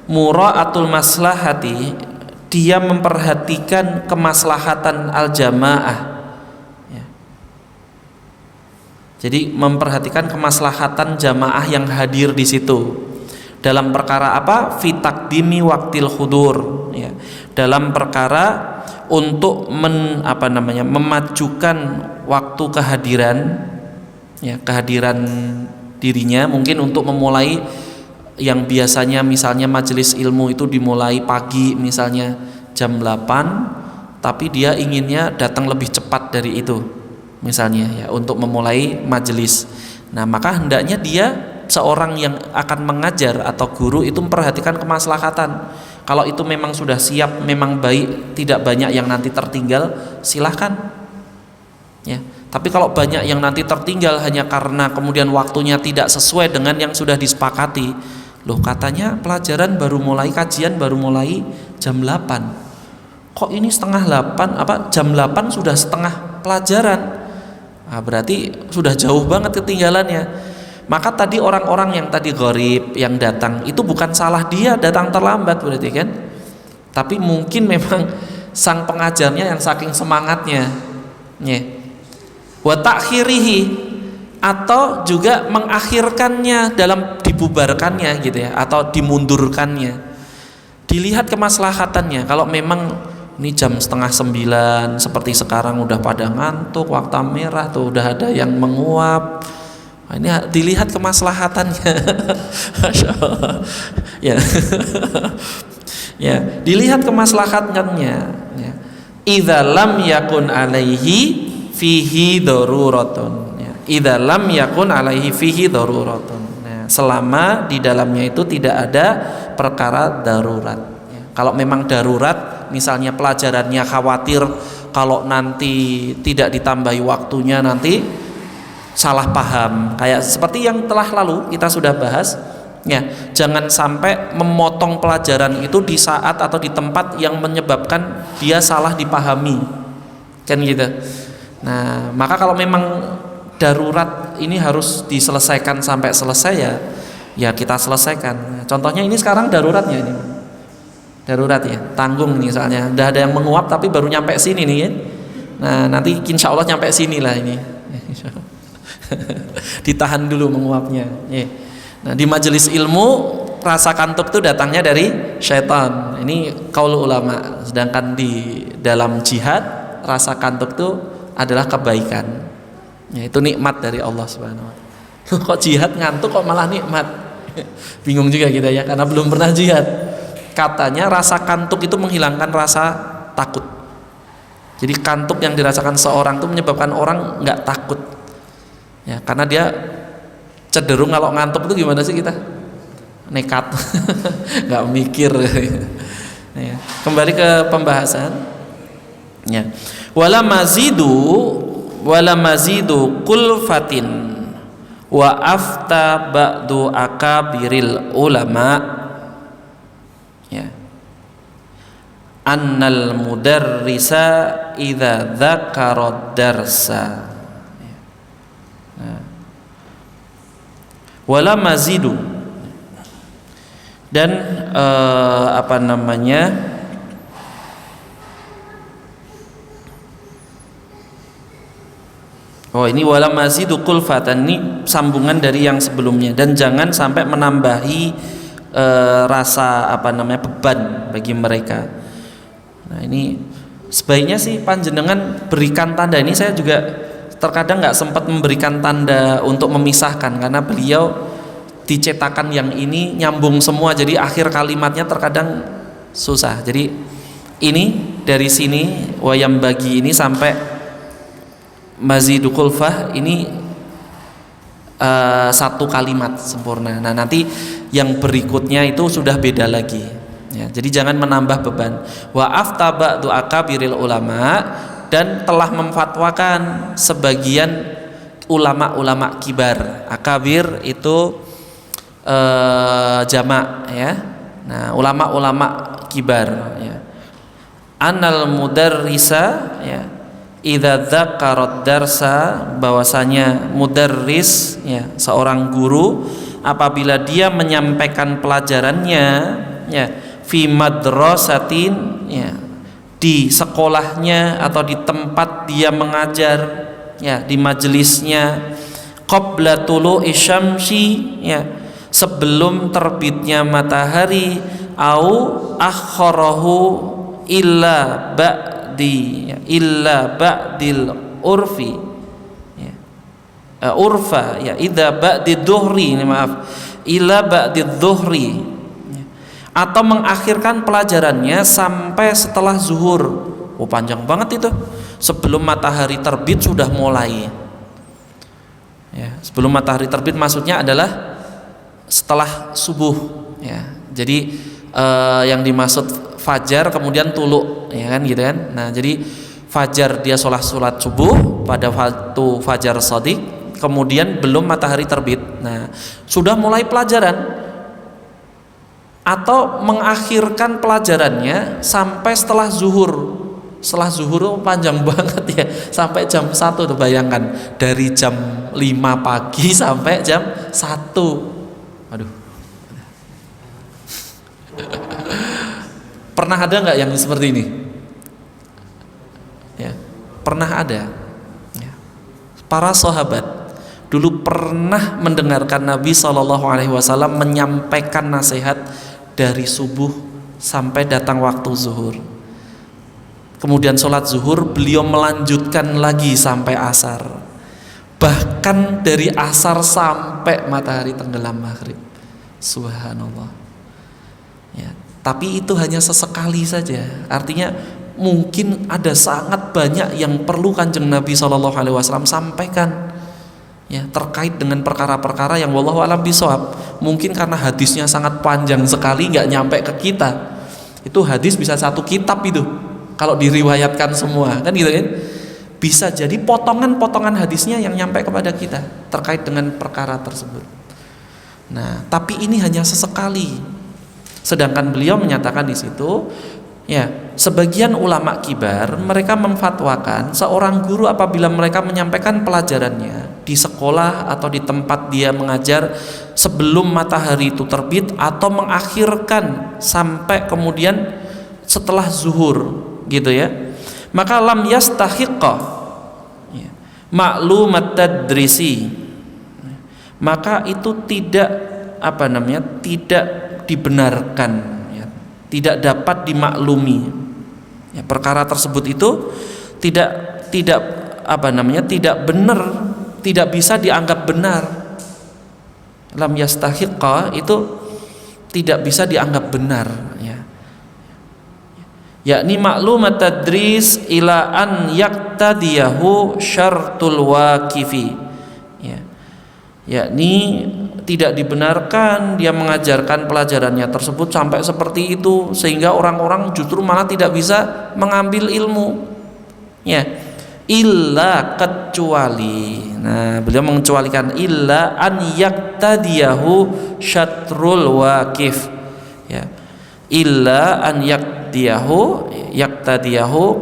mura'atul maslahati, dia memperhatikan kemaslahatan al-jamaah, ya. Jadi memperhatikan kemaslahatan jamaah yang hadir di situ. Dalam perkara apa? Fi taqdimi waqtil khudur, ya. Dalam perkara untuk memajukan waktu kehadiran, ya, kehadiran dirinya, mungkin untuk memulai yang biasanya misalnya majelis ilmu itu dimulai pagi misalnya jam 8, tapi dia inginnya datang lebih cepat dari itu misalnya, ya, untuk memulai majelis. Nah, maka hendaknya dia, seorang yang akan mengajar atau guru itu memperhatikan kemaslahatan. Kalau itu memang sudah siap, memang baik, tidak banyak yang nanti tertinggal, silahkan, ya. Tapi kalau banyak yang nanti tertinggal hanya karena kemudian waktunya tidak sesuai dengan yang sudah disepakati, Loh, katanya pelajaran baru mulai, kajian baru mulai jam 8. Kok ini setengah 8, jam 8 sudah setengah pelajaran? Nah, berarti sudah jauh banget ketinggalannya. Maka tadi orang-orang yang tadi gharib yang datang itu bukan salah dia datang terlambat berarti kan, tapi mungkin memang sang pengajarnya yang saking semangatnya, wa takhirihi, atau juga mengakhirkannya dalam dibubarkannya gitu ya, atau dimundurkannya. Dilihat kemaslahatannya. Kalau memang ini jam 8:30 seperti sekarang udah pada ngantuk, waktu merah tuh udah ada yang menguap. Nah, ini dilihat kemaslahatannya. Masya Allah. Ya. Ya, dilihat kemaslahatannya. Ya. Idza lam yakun alaihi fihi daruratun. Ya. Idza lam yakun alaihi fihi daruratun. Ya. Selama di dalamnya itu tidak ada perkara darurat. Ya. Kalau memang darurat, misalnya pelajarannya khawatir kalau nanti tidak ditambahi waktunya nanti salah paham, kayak seperti yang telah lalu kita sudah bahas ya, jangan sampai memotong pelajaran itu di saat atau di tempat yang menyebabkan dia salah dipahami kan gitu. Nah, maka kalau memang darurat ini harus diselesaikan sampai selesai ya kita selesaikan. Contohnya ini sekarang daruratnya ini darurat ya, tanggung nih soalnya udah ada yang menguap tapi baru nyampe sini nih ya. Nah, nanti insya Allah nyampe sini lah ini. Ditahan dulu menguapnya ya. Nah, di majelis ilmu rasa kantuk itu datangnya dari syaitan, ini qaul ulama. Sedangkan di dalam jihad rasa kantuk itu adalah kebaikan ya, itu nikmat dari Allah Subhanahu wa ta'ala. Kok jihad ngantuk kok malah nikmat? Bingung juga kita ya, karena belum pernah jihad. Katanya rasa kantuk itu menghilangkan rasa takut. Jadi kantuk yang dirasakan seorang itu menyebabkan orang nggak takut ya, karena dia cenderung kalau ngantuk itu gimana sih kita? Nekat, nggak mikir. Ya. Kembali ke pembahasan ya. Wala mazidu kulfatin wa afta ba'du akabiril ulama ya, annal mudarrisa idza dzakara darsa ya. Nah. Wala mazidu, dan ini wala mazidu kulfatan, ini sambungan dari yang sebelumnya, dan jangan sampai menambahi rasa beban bagi mereka. Nah, ini sebaiknya sih panjenengan berikan tanda. Ini saya juga terkadang nggak sempat memberikan tanda untuk memisahkan karena beliau dicetakan yang ini nyambung semua, jadi akhir kalimatnya terkadang susah. Jadi ini dari sini wayam bagi ini sampai mazidu kulfah ini satu kalimat sempurna. Nah, nanti yang berikutnya itu sudah beda lagi ya, jadi jangan menambah beban. Wa afta ba'du akabiril ulama, dan telah memfatwakan sebagian ulama-ulama kibar. Akabir itu jamak ya. Nah, ulama-ulama kibar ya. Anal mudarrisa ya, idza dzakarat darsa, bahwasanya mudarris ya, seorang guru apabila dia menyampaikan pelajarannya ya, fi madrasatin ya, di sekolahnya atau di tempat dia mengajar ya, di majelisnya, qabla tulu'i syamsi ya, sebelum terbitnya matahari, au akharahu illa ba'dil urfi ya, urfa ya, idza ba'did dhuhri, ila ba'did dhuhri ya, atau mengakhirkan pelajarannya sampai setelah zuhur. Oh, panjang banget itu. Sebelum matahari terbit sudah mulai ya, sebelum matahari terbit maksudnya adalah setelah subuh ya. Jadi yang dimaksud fajar kemudian tuluk ya kan gitu kan. Nah, jadi fajar dia sholat subuh pada waktu fajar shadiq, kemudian belum matahari terbit. Nah, sudah mulai pelajaran atau mengakhirkan pelajarannya sampai setelah zuhur. Setelah zuhur panjang banget ya, sampai jam 1 tuh, bayangkan dari jam 5 pagi sampai jam 1. Aduh. Pernah ada nggak yang seperti ini? Ya, pernah ada. Ya. Para sahabat dulu pernah mendengarkan Nabi SAW menyampaikan nasihat dari subuh sampai datang waktu zuhur. Kemudian sholat zuhur beliau melanjutkan lagi sampai asar, bahkan dari asar sampai matahari tenggelam maghrib. Subhanallah ya, tapi itu hanya sesekali saja. Artinya mungkin ada sangat banyak yang perlu Kanjeng Nabi SAW sampaikan ya, terkait dengan perkara-perkara yang wallahu a'lam bishawab. Mungkin karena hadisnya sangat panjang sekali nggak nyampe ke kita. Itu hadis bisa 1 kitab itu kalau diriwayatkan semua, kan gitu kan. Bisa jadi potongan-potongan hadisnya yang nyampe kepada kita terkait dengan perkara tersebut. Nah, tapi ini hanya sesekali. Sedangkan beliau menyatakan di situ, ya, sebagian ulama kibar mereka memfatwakan seorang guru apabila mereka menyampaikan pelajarannya di sekolah atau di tempat dia mengajar sebelum matahari itu terbit atau mengakhirkan sampai kemudian setelah zuhur, gitu ya, maka lam yastahiqqa ya, ma'lumat tadrisi, maka itu tidak tidak dibenarkan ya, tidak dapat dimaklumi ya, perkara tersebut itu tidak benar, tidak bisa dianggap benar. Lam yastahiqqa itu tidak bisa dianggap benar ya, yakni maklumat tadris ila an yaqtadiyahu syartul waqifi ya, yakni tidak dibenarkan dia mengajarkan pelajarannya tersebut sampai seperti itu sehingga orang-orang justru malah tidak bisa mengambil ilmu ya, illa kecuali, nah beliau mengecualikan illa an yaqtadiyahu syatrul waqif ya, illa an yaktadiyahu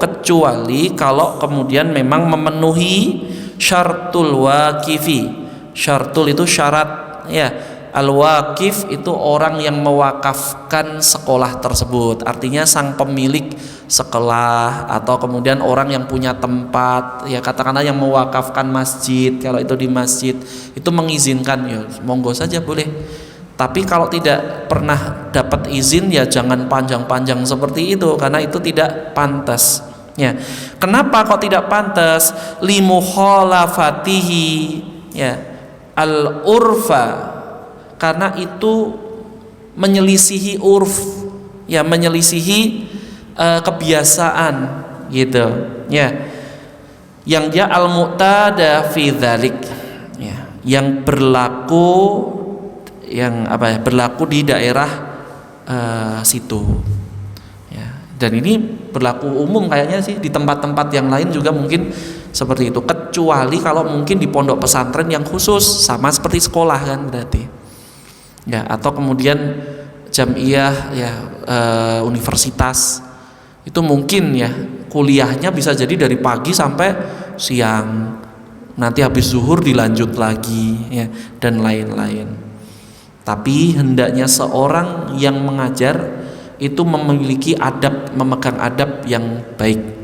kecuali kalau kemudian memang memenuhi syartul waqifi. Syartul itu syarat ya, al-waqif itu orang yang mewakafkan sekolah tersebut, artinya sang pemilik sekolah atau kemudian orang yang punya tempat ya, katakanlah yang mewakafkan masjid. Kalau itu di masjid itu mengizinkan ya monggo saja boleh. Tapi kalau tidak pernah dapat izin ya jangan panjang-panjang seperti itu, karena itu tidak pantas ya. Kenapa kok tidak pantas? Limukhalafatihi ya al-urfa, karena itu menyelisihi urf ya, menyelisihi kebiasaan gitu ya, yang dia al-mu'tada fi dzalik ya, yang berlaku berlaku di daerah situ ya. Dan ini berlaku umum kayaknya sih di tempat-tempat yang lain juga mungkin seperti itu, kecuali kalau mungkin di pondok pesantren yang khusus sama seperti sekolah kan berarti ya, atau kemudian jamiah ya, universitas itu mungkin ya kuliahnya bisa jadi dari pagi sampai siang, nanti habis zuhur dilanjut lagi ya, dan lain-lain. Tapi hendaknya seorang yang mengajar itu memiliki adab, memegang adab yang baik.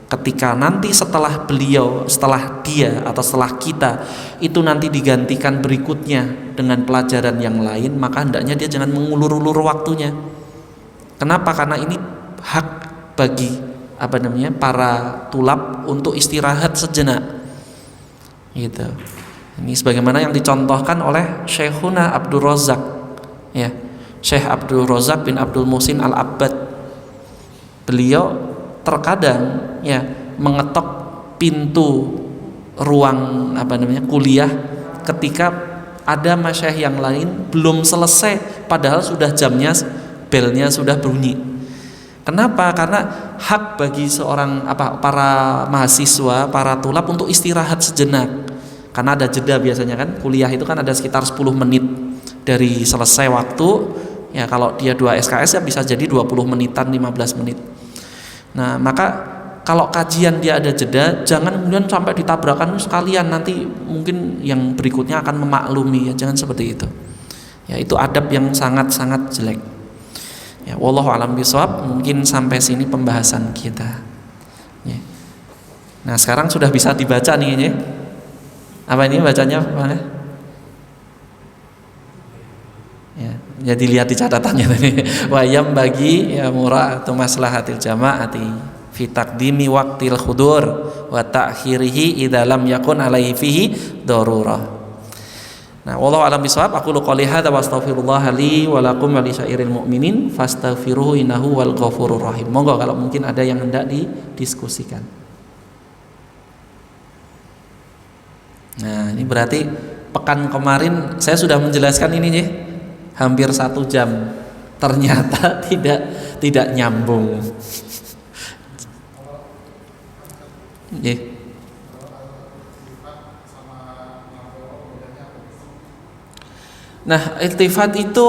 Ketika nanti setelah dia atau setelah kita itu nanti digantikan berikutnya dengan pelajaran yang lain, maka hendaknya dia jangan mengulur-ulur waktunya. Kenapa? Karena ini hak bagi para tulab untuk istirahat sejenak. Gitu. Ini sebagaimana yang dicontohkan oleh Syekhuna Abdul Razak ya, Syekh Abdul Razak bin Abdul Muhsin Al-Abbad. Beliau terkadang ya mengetok pintu ruang kuliah ketika ada masyayikh yang lain belum selesai padahal sudah jamnya, belnya sudah bunyi. Kenapa? Karena hak bagi seorang para mahasiswa, para tulab untuk istirahat sejenak. Karena ada jeda biasanya kan, kuliah itu kan ada sekitar 10 menit dari selesai waktu Ya kalau dia 2 SKS ya bisa jadi 20 menitan, 15 menit. Nah, maka kalau kajian dia ada jeda, jangan kemudian sampai ditabrakan sekalian, nanti mungkin yang berikutnya akan memaklumi, ya jangan seperti itu. Ya itu adab yang sangat-sangat jelek. Ya wallahu a'lam bishawab. Mungkin sampai sini pembahasan kita. Ya. Nah, sekarang sudah bisa dibaca nih ya. Apa ini bacanya? Ya, jadi lihat di catatannya tadi. Wayam bagi ya murah atau maslahatil jama'ati fi taqdimi waqtil khudur wa ta'khirihi idza lam yakun alaihi fihi darurah. Nah, wallahu a'lam bishawab. Aku qouli hadza wa astaghfirullah li wa lakum wa li syairil mu'minin fastaghfiruhu innahu wal ghafurur rahim. Monggo kalau mungkin ada yang hendak didiskusikan. Nah, ini berarti pekan kemarin saya sudah menjelaskan ini nih. Hampir 1 jam, ternyata tidak nyambung. Nah, iltifat itu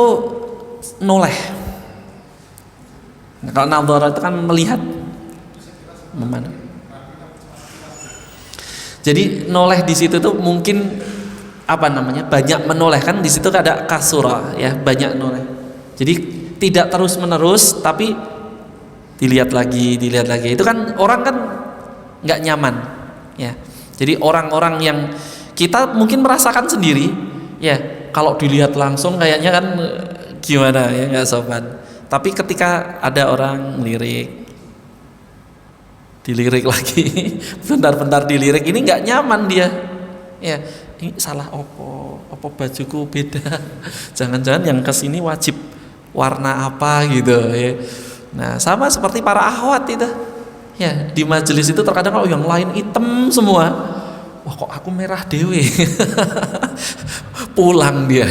noleh. Nah, kalau nadhara itu kan melihat, memandang. Jadi noleh di situ tuh mungkin banyak menoleh, kan di situ ada kasura ya, banyak noleh. Jadi tidak terus menerus tapi dilihat lagi. Itu kan orang kan nggak nyaman ya. Jadi orang-orang yang kita mungkin merasakan sendiri ya, kalau dilihat langsung kayaknya kan gimana ya, nggak sopan. Tapi ketika ada orang dilirik lagi bentar-bentar dilirik, ini nggak nyaman dia ya. Ini salah opo bajuku beda, jangan-jangan yang kesini wajib warna apa gitu ya. Nah sama seperti para akhwat itu ya, di majelis itu terkadang kalau yang lain hitam semua, wah kok aku merah dewe pulang dia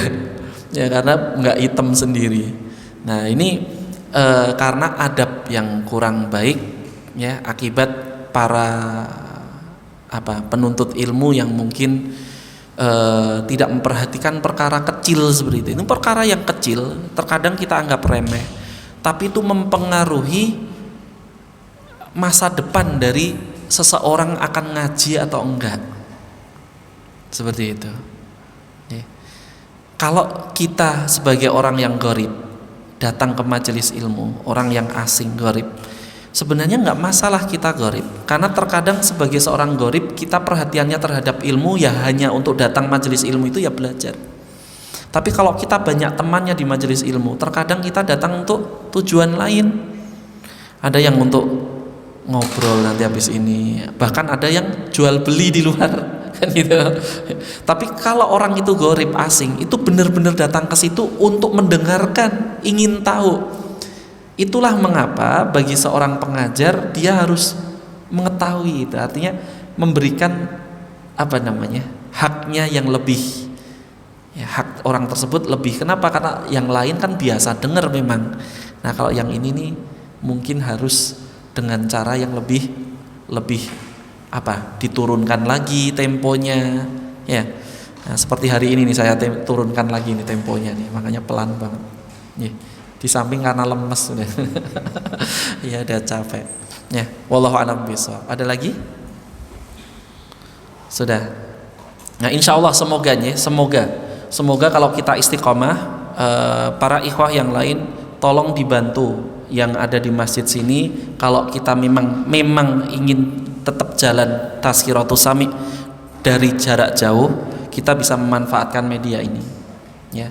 ya, karena nggak hitam sendiri. Nah ini karena adab yang kurang baik ya, akibat para penuntut ilmu yang mungkin tidak memperhatikan perkara kecil seperti itu. Ini perkara yang kecil terkadang kita anggap remeh, tapi itu mempengaruhi masa depan dari seseorang akan ngaji atau enggak, seperti itu ya. Kalau kita sebagai orang yang gharib datang ke majelis ilmu, orang yang asing gharib, sebenarnya nggak masalah kita gharib, karena terkadang sebagai seorang gharib kita perhatiannya terhadap ilmu ya hanya untuk datang majelis ilmu itu ya belajar. Tapi kalau kita banyak temannya di majelis ilmu, terkadang kita datang untuk tujuan lain. Ada yang untuk ngobrol nanti habis ini, bahkan ada yang jual beli di luar kan gitu. Tapi kalau orang itu gharib asing, itu benar-benar datang ke situ untuk mendengarkan, ingin tahu. Itulah mengapa bagi seorang pengajar dia harus mengetahui itu, artinya memberikan haknya yang lebih ya, hak orang tersebut lebih. Kenapa? Karena yang lain kan biasa dengar memang. Nah kalau yang ini nih mungkin harus dengan cara yang lebih diturunkan lagi temponya ya. Nah, seperti hari ini nih saya turunkan lagi nih temponya nih, makanya pelan banget ya. Di samping karena lemes sudah. Ya udah capek. Ya, wallahu a'lam bishawab. Ada lagi? Sudah. Nah, insyaallah semoga kalau kita istiqomah, para ikhwah yang lain tolong dibantu yang ada di masjid sini. Kalau kita memang ingin tetap jalan tazkiratus sami dari jarak jauh, kita bisa memanfaatkan media ini. Ya.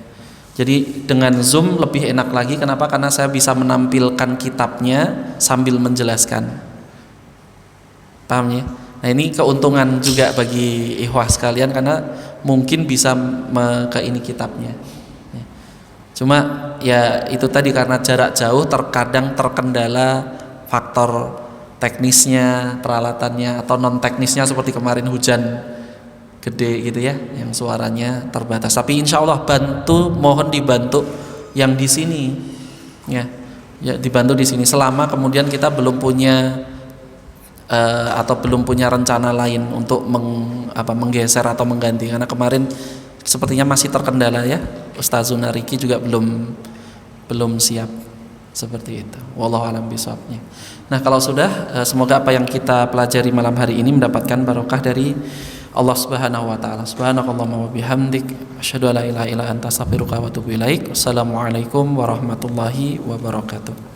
Jadi dengan Zoom lebih enak lagi. Kenapa? Karena saya bisa menampilkan kitabnya sambil menjelaskan. Paham ya? Nah ini keuntungan juga bagi ikhwah sekalian, karena mungkin bisa ke ini kitabnya. Cuma ya itu tadi, karena jarak jauh terkadang terkendala faktor teknisnya, peralatannya, atau non teknisnya seperti kemarin hujan gede gitu ya, yang suaranya terbatas. Tapi insya Allah mohon dibantu yang di sini ya dibantu di sini, selama kemudian kita belum punya atau belum punya rencana lain untuk menggeser atau mengganti. Karena kemarin sepertinya masih terkendala ya, Ustaz Zunariki juga belum belum siap. Seperti itu. Wallahu a'lam bishawabnya. Nah, kalau sudah, semoga apa yang kita pelajari malam hari ini mendapatkan barokah dari Allah Subhanahu wa taala. Subhanakallahumma wa bihamdik, asyhadu an la ilaha illa anta, astaghfiruka wa atubu ilaik. Wassalamualaikum warahmatullahi wabarakatuh.